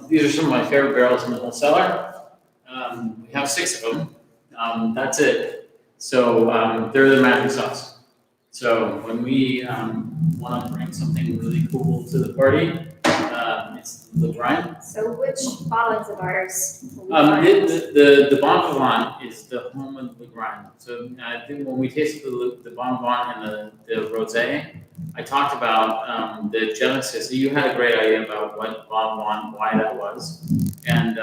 These are some of my favorite barrels in the whole cellar. We have 6 of them. That's it. So they're the magic sauce. So when we want to bring something really cool to the party, it's Lagrein. So which bottlings of ours will we find? The Bon Vivant is the home of Lagrein. So I think when we tasted the Bon Vivant and the Rosé, I talked about the genesis. You had a great idea about what Bon Vivant, why that was, and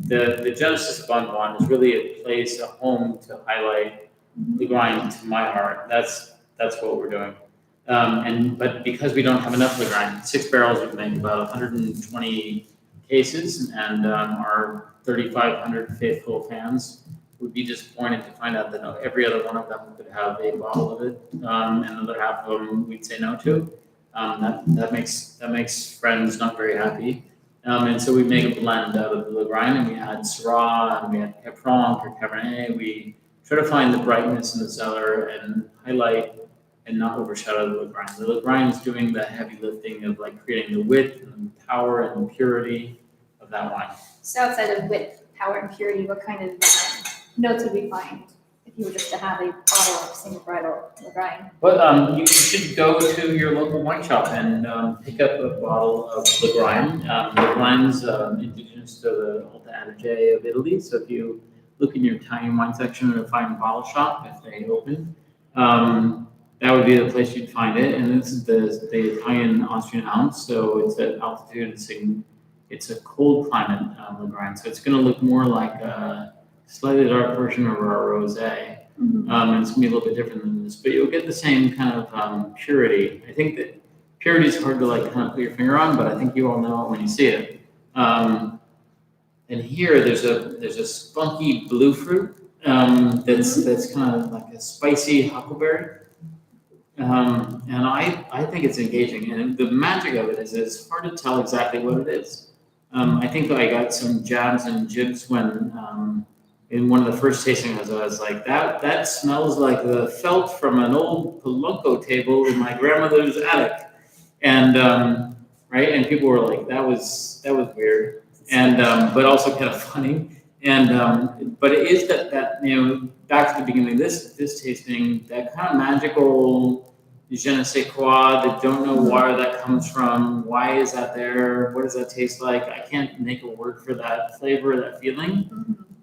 the genesis of Bon Vivant is really a place, a home to highlight Lagrein to my heart. That's what we're doing. But because we don't have enough Lagrein, 6 barrels would make about 120 cases, and our 3,500 faithful fans would be disappointed to find out that every other one of them could have a bottle of it, and another half of them we'd say no to. That makes friends not very happy. And so we make a blend out of the Lagrein, and we add Syrah, and we add Cabernet Franc or Cabernet. We try to find the brightness in the cellar and highlight and not overshadow the Lagrein. The Lagrein is doing the heavy lifting of like creating the width and the power and the purity of that wine. So outside of width, power, and purity, what kind of notes would we find if you were just to have a bottle of single varietal Lagrein? But you should go to your local wine shop and pick up a bottle of Lagrein. Lagrein's indigenous to the Alta Adige of Italy. So if you look in your Italian wine section at a fine bottle shop, if they open, that would be the place you'd find it. And this is the Italian Austrian ounce. So it's at altitude. It's a cold climate Lagrein. So it's going to look more like a slightly dark version of our rosé. And it's going to be a little bit different than this, but you'll get the same kind of purity. I think that purity is hard to like kind of put your finger on, but I think you all know it when you see it. And here there's a spunky blue fruit that's kind of like a spicy huckleberry. And I think it's engaging, and the magic of it is it's hard to tell exactly what it is. I think I got some jabs and jibs when in one of the first tastings I was like, that smells like the felt from an old Palumbo table in my grandmother's attic, and right, and people were like, that was weird, and but also kind of funny, and but it is that back to the beginning of this tasting, that kind of magical je ne sais quoi, that don't know where that comes from, why is that there, what does that taste like, I can't make a word for that flavor, that feeling.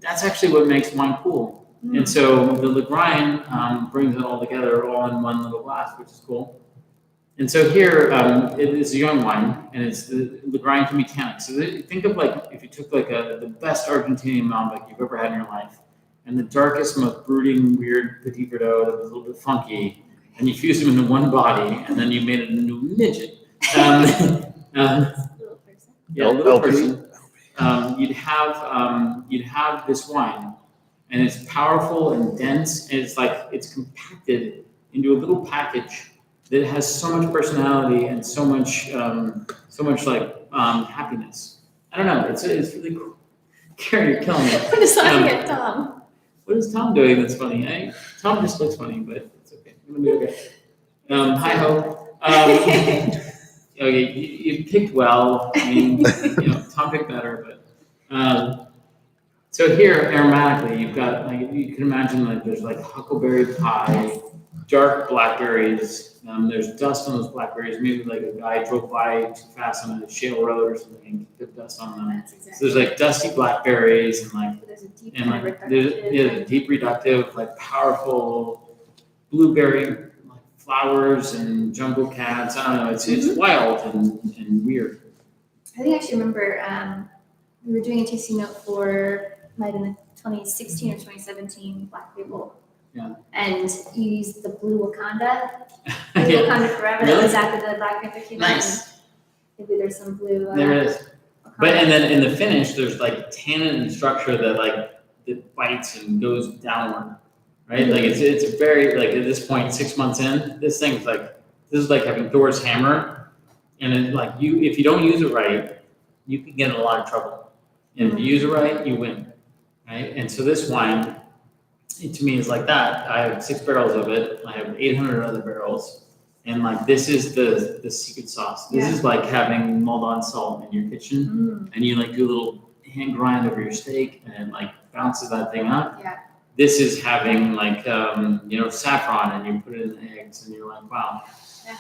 That's actually what makes wine cool. And so the Lagrein brings it all together all in one little glass, which is cool. And so here, it is a young wine, and the Lagrein can be tannic. So think of like, if you took like the best Argentinian Malbec you've ever had in your life, and the darkest, most brooding, weird Petit Verdot that was a little bit funky, and you fused them into one body, and then you made it into a midget. Little person. Yeah, a little person. You'd have this wine, and it's powerful and dense, and it's compacted into a little package that has so much personality and so much happiness. I don't know. It's really cool. Karen, you're killing me. I'm just laughing at Tom. What is Tom doing that's funny? Tom just looks funny, but it's okay. I'm gonna be okay. Hi ho. Okay, you picked well. I mean, Tom picked better, but so here aromatically, you've got like you can imagine like there's like huckleberry pie, dark blackberries. There's dust on those blackberries. Maybe like a guy drove by too fast on a shale road or something and put dust on them. That's exactly. So there's like dusty blackberries and like There's a deep and kind of like there's reductive. a deep reductive, like powerful blueberry like flowers and jungle cats. I don't know. It's wild and weird. I think I actually remember we were doing a tasting note for might have been the 2016 or 2017 Black Label. Yeah. And you used the Blue Wakanda. Blue Yeah. Wakanda Forever. Really? That was after the Black Panther came out. Nice. Maybe there's some blue. There it is. Wakanda. But and then in the finish, there's like tannin and structure that bites and goes downward, right? Like it's very like at this point, 6 months in, this is like having Thor's hammer And it, like if you don't use it right, you can get in a lot of trouble. And if you use it right, you win, right? And so this wine, to me, is like that. I have 6 barrels of it. I have 800 other barrels. And like, this is the secret sauce. This is like having Maldon salt in your kitchen, and you like do a little hand grind over your steak, and it like bounces that thing up. Yeah. This is having like saffron, and you put it in the eggs, and you're like, wow,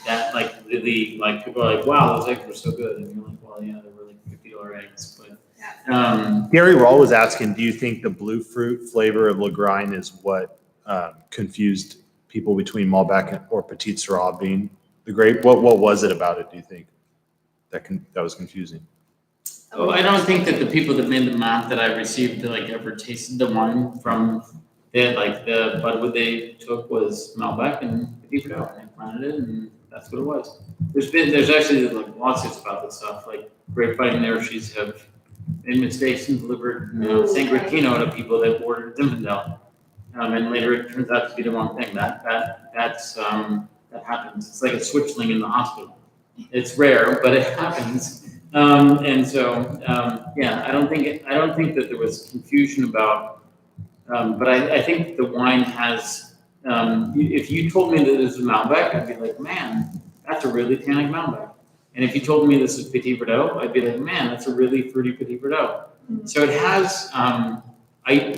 that like really, like people are like, wow, those eggs are so good, and you're like, well, yeah, they're really $50 eggs, but. Gary Rawl was asking, do you think the blue fruit flavor of Lagrein is what confused people between Malbec or Petit Syrah being the grape? What was it about it, do you think, that was confusing? Oh, I don't think that the people that made the math that I received like ever tasted the wine from it. Like the budwood they took was Malbec and Petit Verdot, and they planted it, and that's what it was. There's actually like lawsuits about this stuff. Like grapevine nurseries have made mistakes and delivered San Gratino to people that ordered Zinfandel, and later it turns out to be the wrong thing. That happens. It's like a switchling in the hospital. It's rare, but it happens. And so, I don't think that there was confusion about, but I think the wine has, if you told me that this was Malbec, I'd be like, man, that's a really tannic Malbec. And if you told me this is Petit Verdot, I'd be like, man, that's a really fruity Petit Verdot. So it has,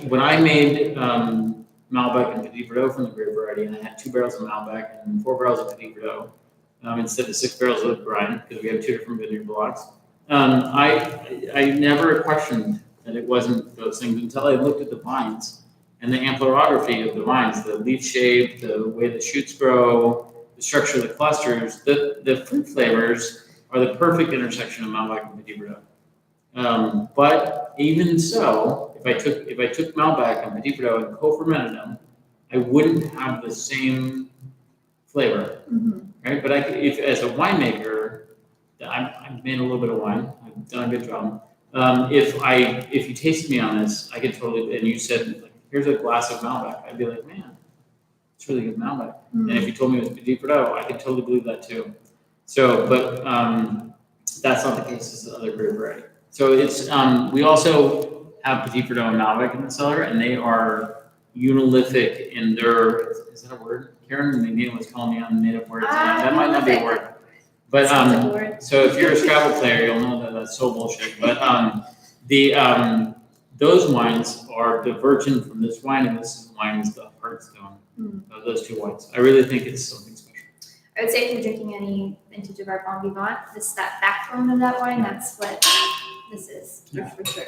when I made Malbec and Petit Verdot from the grape variety, and I had 2 barrels of Malbec and 4 barrels of Petit Verdot, instead of 6 barrels of Lagrein, because we have 2 different vineyard blocks. I never questioned that it wasn't those things until I looked at the vines and the amplorography of the vines, the leaf shape, the way the shoots grow, the structure of the clusters. The fruit flavors are the perfect intersection of Malbec and Petit Verdot. But even so, if I took Malbec and Petit Verdot and co-fermented them, I wouldn't have the same flavor, right? But if as a winemaker, I've made a little bit of wine. I've done a good job. If you tasted me on this, I could totally. And you said, like, here's a glass of Malbec, I'd be like, man, it's really good Malbec. And if you told me it was Petit Verdot, I could totally believe that too. So, but that's not the case. This is other grape variety. So it's we also have Petit Verdot and Malbec in the cellar, and they are unilific in their. Is that a word? Karen McNeil was calling me on made-up words. That might not be a word. But so if you're a Scrabble player, you'll know that that's so bullshit. But those wines are divergent from this wine, and this wine is the heartstone of those 2 wines. I really think it's something special. I would say if you're drinking any vintage of our Bon Vivant, that backbone of that wine, that's what this is, for sure.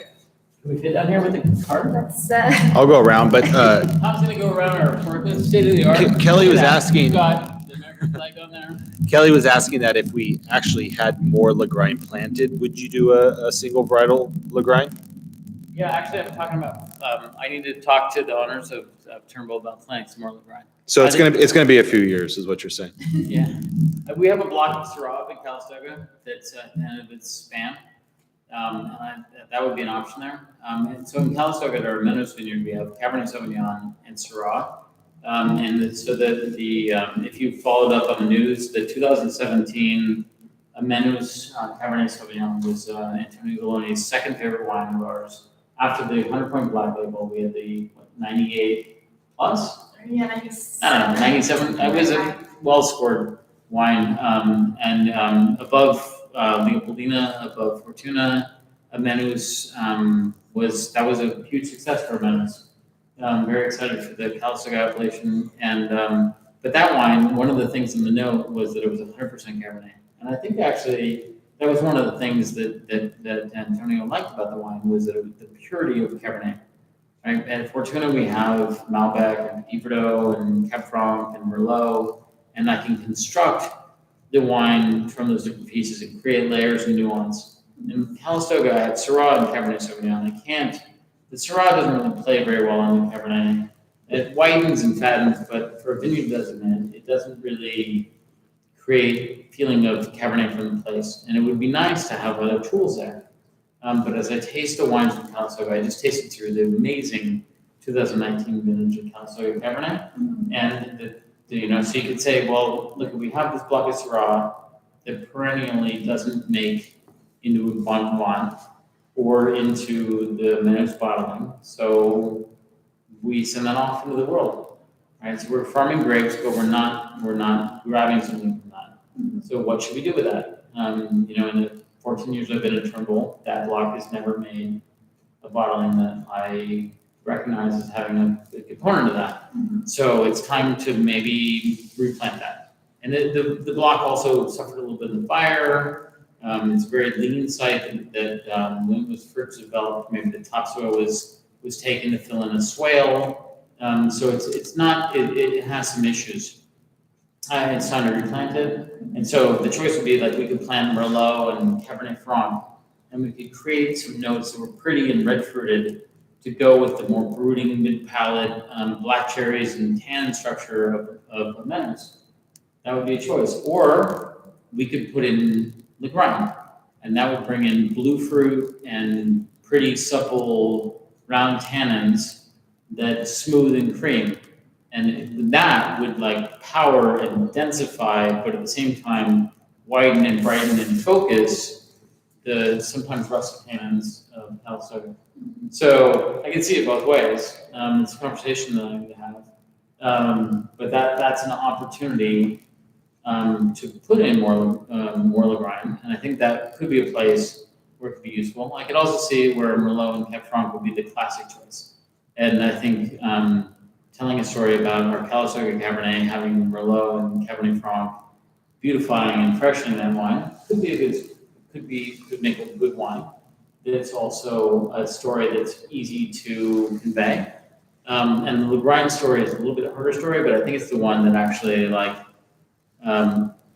Can we fit down here with the cart? That's I'll go around, but Tom's gonna go around our state of the art. Kelly was asking. Got the American flag on there. Kelly was asking that if we actually had more Lagrein planted, would you do a single varietal Lagrein? Yeah, actually, I'm talking about. I need to talk to the owners of Turnbull about planting some more Lagrein. So it's gonna be a few years, is what you're saying. Yeah, we have a block of Syrah in Calistoga that's at the end of its span. That would be an option there. And so in Calistoga, at our Meadows Vineyard, we have Cabernet Sauvignon and Syrah. If you followed up on the news, the 2017 Meadows Cabernet Sauvignon was Antonio Galloni's second favorite wine of ours. After the 100-point Black Label, we had the 98 plus. Yeah, 97. It was a well-scored wine, and above Leopoldina, above Fortuna, Meadows was a huge success for Meadows. Very excited for the Calistoga appellation, and but that wine, one of the things in the note was that it was 100% Cabernet, and I think actually that was one of the things that Antonio liked about the wine was that it was the purity of Cabernet. Right? At Fortuna, we have Malbec and Petit Verdot and Cabernet Franc and Merlot, and I can construct the wine from those different pieces and create layers and nuance. In Calistoga, I have Syrah and Cabernet Sauvignon. The Syrah doesn't really play very well on the Cabernet. It whitens and fattens, but for a vineyard designate, it doesn't really create feeling of Cabernet from the place. And it would be nice to have other tools there. But as I taste the wines from Calistoga, I just tasted through the amazing 2019 vintage of Calistoga Cabernet. And so you could say, well, look, we have this block of Syrah, that perennially doesn't make into a Bon Blanc or into the managed bottling. So we send that off into the world, right? So we're farming grapes, but we're not grabbing something from that. So what should we do with that? In the 14 years I've been at Turnbull, that block has never made a bottling that I recognize as having a component of that. So it's time to maybe replant that. And the block also suffered a little bit of the fire. It's a very lean site that when it was first developed, maybe the topsoil was taken to fill in a swale. So it has some issues. It's time to replant it. And so the choice would be like we could plant Merlot and Cabernet Franc, and we could create some notes that were pretty and red fruited to go with the more brooding mid-palate black cherries and tannin structure of amendments. That would be a choice. Or we could put in Lagrein, and that would bring in blue fruit and pretty supple round tannins that smooth and cream. And that would like power and densify, but at the same time widen and brighten and focus the sometimes rustic tannins of Calistoga. So I can see it both ways. It's a conversation that I need to have. But that's an opportunity to put in more Lagrein, and I think that could be a place where it could be useful. I could also see where Merlot and Cab Franc would be the classic choice. And I think telling a story about our Calistoga Cabernet having Merlot and Cabernet Franc beautifying and freshening that wine could make a good wine. It's also a story that's easy to convey. And the Lagrein story is a little bit harder story, but I think it's the one that actually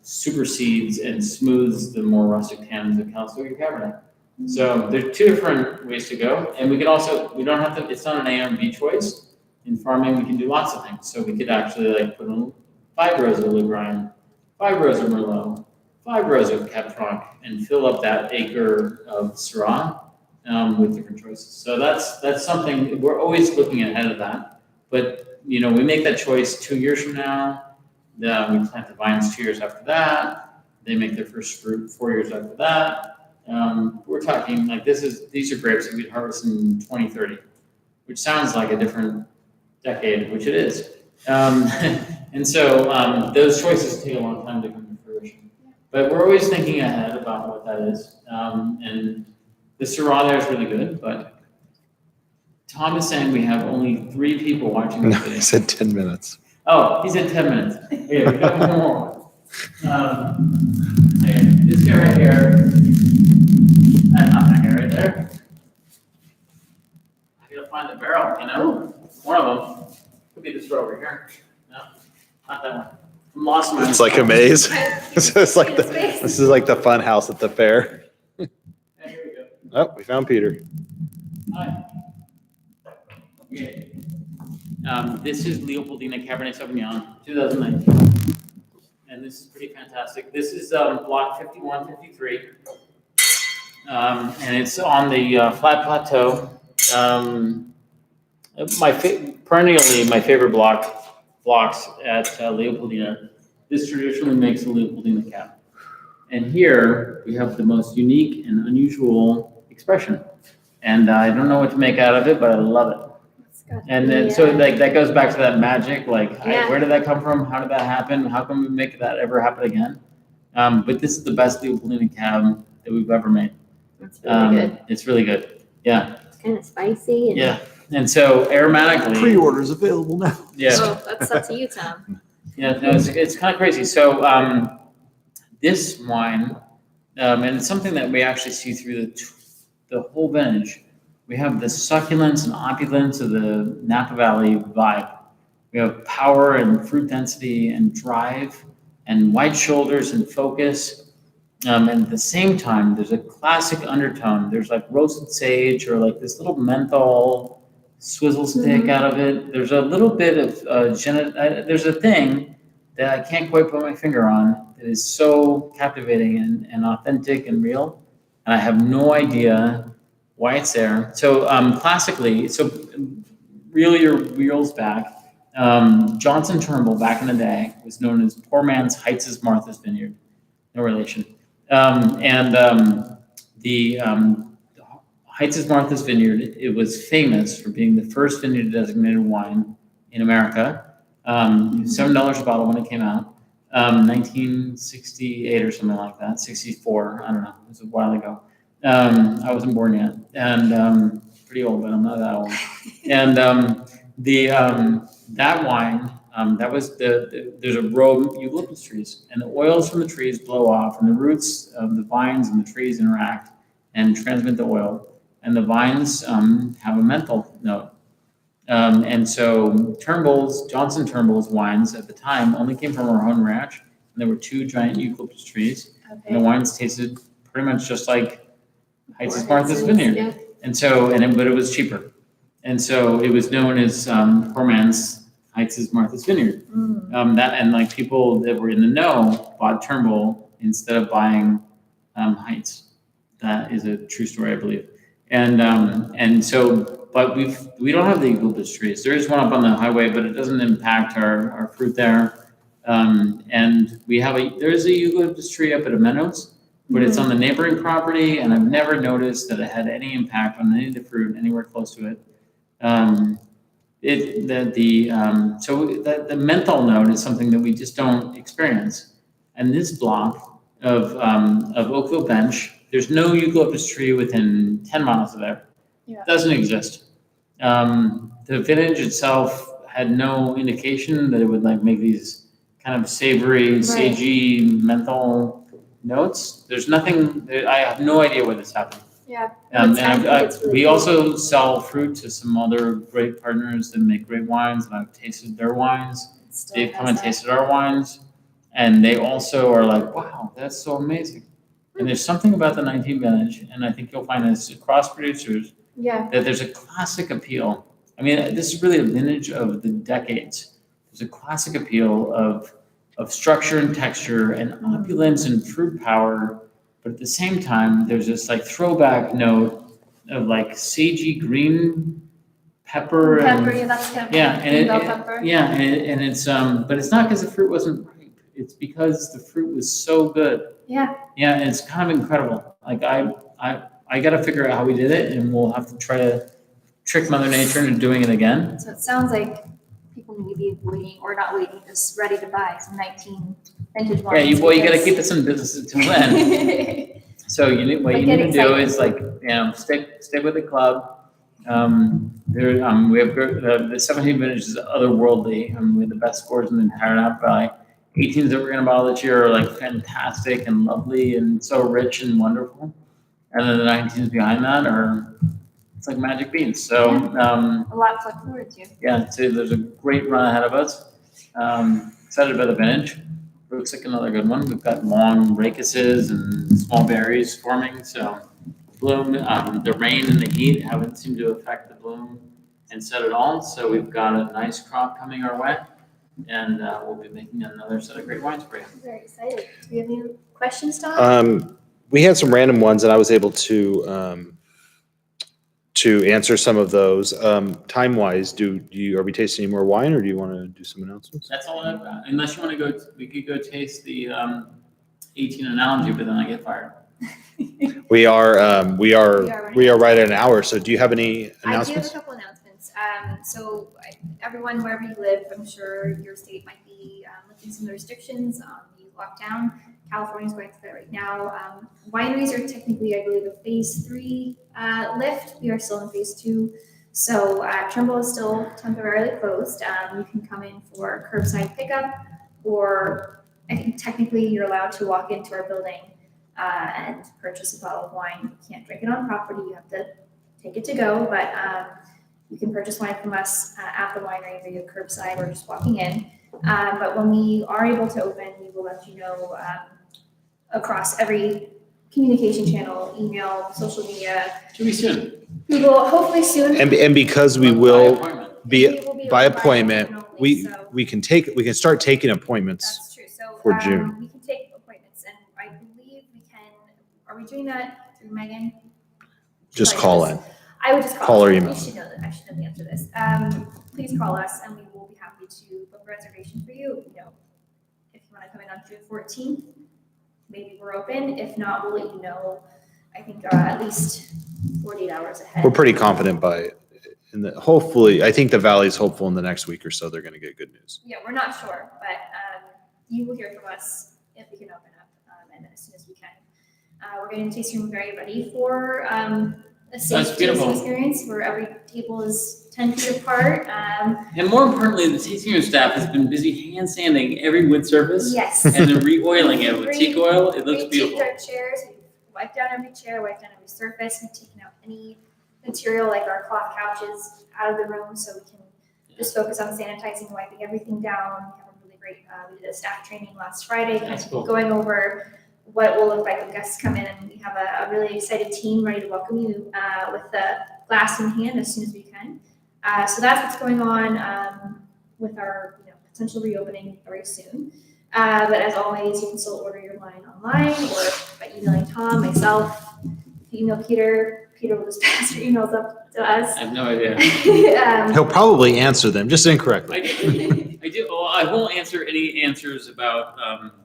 supersedes and smooths the more rustic tannins of Calistoga Cabernet. So there's two different ways to go, and we don't have to. It's not an A or B choice. In farming, we can do lots of things. So we could actually put in 5 rows of Lagrein, 5 rows of Merlot, 5 rows of Cab Franc, and fill up that acre of Syrah with different choices. So that's something we're always looking ahead of that. But we make that choice 2 years from now. We plant the vines 2 years after that. They make their first fruit 4 years after that. We're talking these are grapes that we'd harvest in 2030, which sounds like a different decade, which it is. And so those choices take a long time to come to fruition. But we're always thinking ahead about what that is. And the Syrah there is really good, but Tom is saying we have only 3 people watching this video. He said 10 minutes. Oh, he said 10 minutes. Okay, we got one more. Okay, this guy right here, and not that guy right there. I gotta find the barrel, One of them could be this row over here. No, not that one. I'm lost my. It's like a maze. This is like the fun house at the fair. Okay, here we go. Oh, we found Peter. Hi. Okay. This is Leopoldina Cabernet Sauvignon, 2019. And this is pretty fantastic. This is block 5153. And it's on the flat plateau. Perennially, my favorite blocks at Leopoldina. This traditionally makes a Leopoldina Cab. And here we have the most unique and unusual expression. And I don't know what to make out of it, but I love it. And then, so that goes back to that magic, where did that come from? How did that happen? How can we make that ever happen again? But this is the best Leopoldina Cab that we've ever made. That's really good. It's really good. Yeah. It's kind of spicy. Yeah. And so aromatically. Pre-orders available now. Yeah. Oh, that's up to you, Tom. Yeah, no, it's kind of crazy. So this wine, and it's something that we actually see through the whole vintage. We have the succulence and opulence of the Napa Valley vibe. We have power and fruit density and drive and wide shoulders and focus. And at the same time, there's a classic undertone. There's roasted sage or this little menthol swizzle stick out of it. There's a little bit of there's a thing that I can't quite put my finger on that is so captivating and authentic and real. And I have no idea why it's there. So classically, reel your wheels back. Johnson Turnbull back in the day was known as poor man's Heights' Martha's Vineyard. no relation. The Heights Martha's Vineyard, it was famous for being the first vineyard designated wine in America. $7 a bottle when it came out, 1968 or something like that, 64, I don't know, it was a while ago. I wasn't born yet, and pretty old, but I'm not that old. And that wine, that was there's a row of eucalyptus trees, and the oils from the trees blow off, and the roots of the vines and the trees interact and transmit the oil, and the vines have a menthol note. And so Johnson Turnbull's wines at the time only came from our own ranch, and there were 2 giant eucalyptus trees, and the wines tasted pretty much just like Heights Martha's Vineyard. Yeah. And so, but it was cheaper. And so it was known as poor man's Heights Martha's Vineyard. And people that were in the know bought Turnbull instead of buying Heights. That is a true story, I believe. And so, but we don't have the eucalyptus trees. There is one up on the highway, but it doesn't impact our fruit there. And there is a eucalyptus tree up at Amenos, but it's on the neighboring property, and I've never noticed that it had any impact on any of the fruit anywhere close to it. The menthol note is something that we just don't experience. And this block of Oakville Bench, there's no eucalyptus tree within 10 miles of there. Yeah. It doesn't exist. The vintage itself had no indication that it would make these kind of savory, sagey menthol notes. There's nothing. I have no idea where this happened. Yeah. We also sell fruit to some other great partners that make great wines, and I've tasted their wines. They've come and tasted our wines, and they also are like, "Wow, that's so amazing." And there's something about the 19 vintage, and I think you'll find this across producers, that there's a classic appeal. I mean, this is really a vintage of the decades. There's a classic appeal of structure and texture and opulence and fruit power, but at the same time, there's this throwback note of sagey green pepper. That's kind of bell pepper. And it's but it's not because the fruit wasn't ripe. It's because the fruit was so good. Yeah. Yeah, and it's kind of incredible. I got to figure out how we did it, and we'll have to try to trick Mother Nature into doing it again. So it sounds like people need to be waiting or not waiting, just ready to buy some 19 vintage wines. Yeah, you got to keep us in business until then. So what you need to do is stick with the club. We have the 17 vintage is otherworldly. We have the best scores in the entire Napa Valley. 18s that we're going to bottle this year are fantastic and lovely and so rich and wonderful. And then the 19s behind that it's like magic beans. So a lot to look forward to. Yeah, so there's a great run ahead of us. Excited about the vintage. Looks like another good one. We've got long rachises and small berries forming. So bloom, the rain and the heat haven't seemed to affect the bloom and set at all. So we've got a nice crop coming our way. And we'll be making another set of great wines for you. I'm very excited. Do you have any questions, Tom? We had some random ones, and I was able to answer some of those. Time wise, are we tasting any more wine, or do you want to do some announcements? That's all I've got. Unless you want to go, we could go taste the 18 analogy, but then I get fired. We are right at an hour. So do you have any announcements? I do have a couple announcements. So everyone, wherever you live, I'm sure your state might be lifting some of the restrictions. The lockdown. California's going through that right now. Wineries are technically, I believe, a phase 3 lift. We are still in phase 2. So Turnbull is still temporarily closed. You can come in for curbside pickup, or I think technically you're allowed to walk into our building and purchase a bottle of wine. You can't drink it on property. You have to take it to go, but you can purchase wine from us at the winery via curbside or just walking in. But when we are able to open, we will let you know across every communication channel, email, social media. Should be soon. We will hopefully soon. And because we will be by appointment, we can start taking appointments. That's true. So for June. we can take appointments, and I believe we can. Are we doing that through Megan? Just call in. I would just call or email. I should know the answer to this. Please call us, and we will be happy to book a reservation for you. If you want to come in on June 14th, maybe we're open. If not, we'll let you know, I think at least 48 hours ahead. We're pretty confident hopefully, I think the Valley's hopeful in the next week or so they're going to get good news. Yeah, we're not sure, but you will hear from us if we can open up, and then as soon as we can. We're getting the tasting room very ready for a safe tasting experience where every table is 10 feet apart. And more importantly, the tasting room staff has been busy hand sanding every wood surface. Yes. And then re-oiling it with teak oil. It looks We've beautiful. taped our chairs, we've wiped down every chair, wiped down every surface, we've taken out any material like our cloth couches out of the room so we can just focus on sanitizing and wiping everything down. We have a really great, we did a staff training last Friday, kind of going over what it will look like when guests come in, and we have a really excited team ready to welcome you with the glass in hand as soon as we can. So that's what's going on with our potential reopening very soon. But as always, you can still order your wine online or by emailing Tom, myself. If you email Peter will just pass your emails up to us. I have no idea. He'll probably answer them, just incorrectly. I do. Well, I won't answer any answers about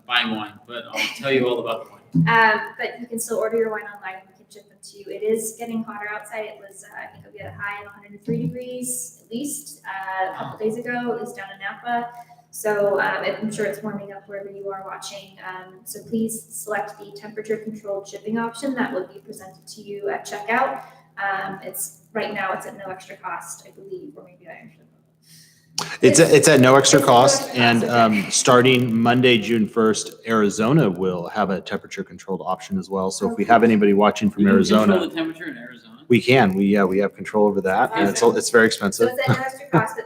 buying wine, but I'll tell you all about the wine. But you can still order your wine online. We can ship them to you. It is getting hotter outside. It was, I think we had a high of 103 degrees at least a couple days ago, at least down in Napa. So I'm sure it's warming up wherever you are watching. So please select the temperature-controlled shipping option that will be presented to you at checkout. Right now it's at no extra cost, I believe, or maybe I should. It's at no extra cost, okay. and starting Monday, June 1st, Arizona will have a temperature-controlled option as well. So if we have anybody watching from You can Arizona, control the temperature in Arizona. we can. We have control over that, and it's very expensive. So it's at no extra cost,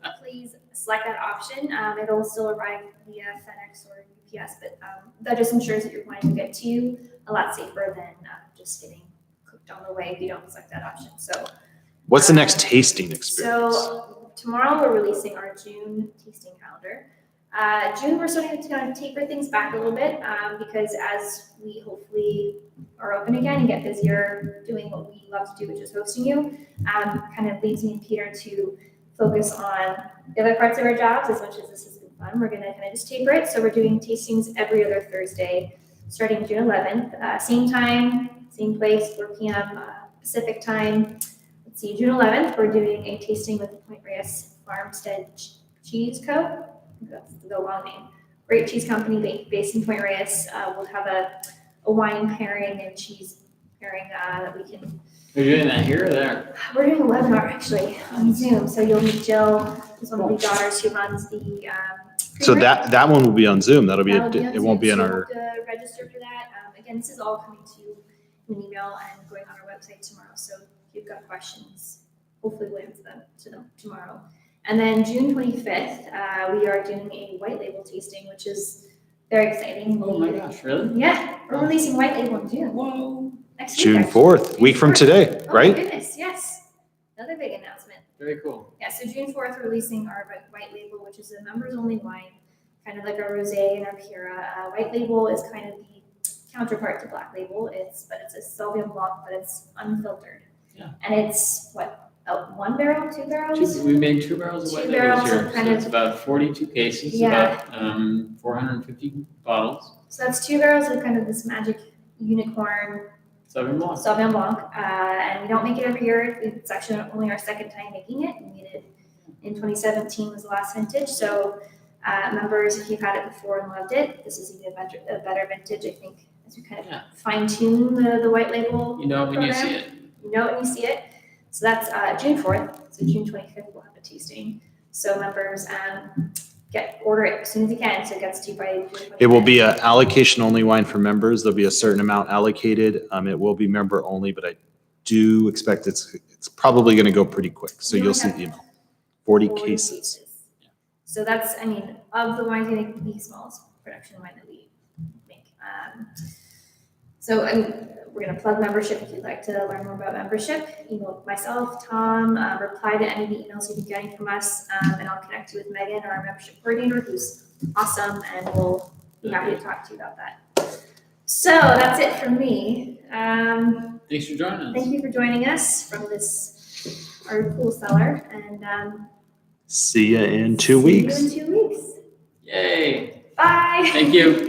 but please select that option. It'll still arrive via FedEx or UPS, but that just ensures that your wine will get to you a lot safer than just getting cooked on the way if you don't select that option. So What's the next tasting experience? So tomorrow we're releasing our June tasting calendar. June, we're starting to kind of taper things back a little bit because as we hopefully are open again and get busier doing what we love to do, which is hosting you, kind of leads me and Peter to focus on the other parts of our jobs. As much as this has been fun, we're going to kind of just taper it. So we're doing tastings every other Thursday starting June 11th. Same time, same place, 4 p.m. Pacific time. Let's see, June 11th, we're doing a tasting with the Point Reyes Farmstead Cheese Co. That's the long name. Great cheese company based in Point Reyes. We'll have a wine pairing and cheese pairing that we can. Are you doing that here or there? We're doing a webinar actually on Zoom. So you'll meet Jill, who's one of the daughters who runs the. So creamery. that one will be on Zoom. That'll be That'll be on it won't Zoom, be in so our. you'll have to register for that. Again, this is all coming to you in an email and going on our website tomorrow. So if you've got questions, hopefully we'll answer them tomorrow. And then June 25th, we are doing a white label tasting, which is very exciting. Oh my gosh, really? Yeah, we're releasing white label in June. Whoa. Next week, June actually. 4th, week from today, Oh right? my goodness, yes. Another big announcement. Very cool. Yeah, so June 4th, we're releasing our white label, which is a members-only wine, kind of like our rosé and our Pura. White label is kind of the counterpart to black label. It's a Sauvignon Blanc, but it's unfiltered. Yeah. And it's what? 1 barrel, 2 barrels? We made 2 barrels of white 2 label barrels this year. of kind So of- it's about 42 cases, Yeah. about 450 bottles. So that's 2 barrels of kind of this magic unicorn Sauvignon Blanc. Sauvignon Blanc. And we don't make it every year. It's actually only our second time making it. We made it in 2017 was the last vintage. So members, if you've had it before and loved it, this is even a better vintage, I think, as we kind of fine tune the white label. You know it when you program. see it. You know it when you see it. So that's June 4th. So June 25th, we'll have a tasting. So members, order it as soon as you can. So it gets to you by June 25th. It will be an allocation only wine for members. There'll be a certain amount allocated. It will be member only, but I do expect it's probably going to go pretty quick. So You you'll only see have the amount. 40 cases. So that's, I mean, of the wines we make, the smallest production wine that we make. So we're going to plug membership if you'd like to learn more about membership. Email myself, Tom, reply to any of the emails you've been getting from us, and I'll connect you with Megan, our membership coordinator, who's awesome, and we'll be happy to talk to you about that. So that's it from me. Thanks for joining us. Thank you for joining us from our cool cellar, and See you in 2 weeks. See you in 2 weeks. Yay. Bye. Thank you.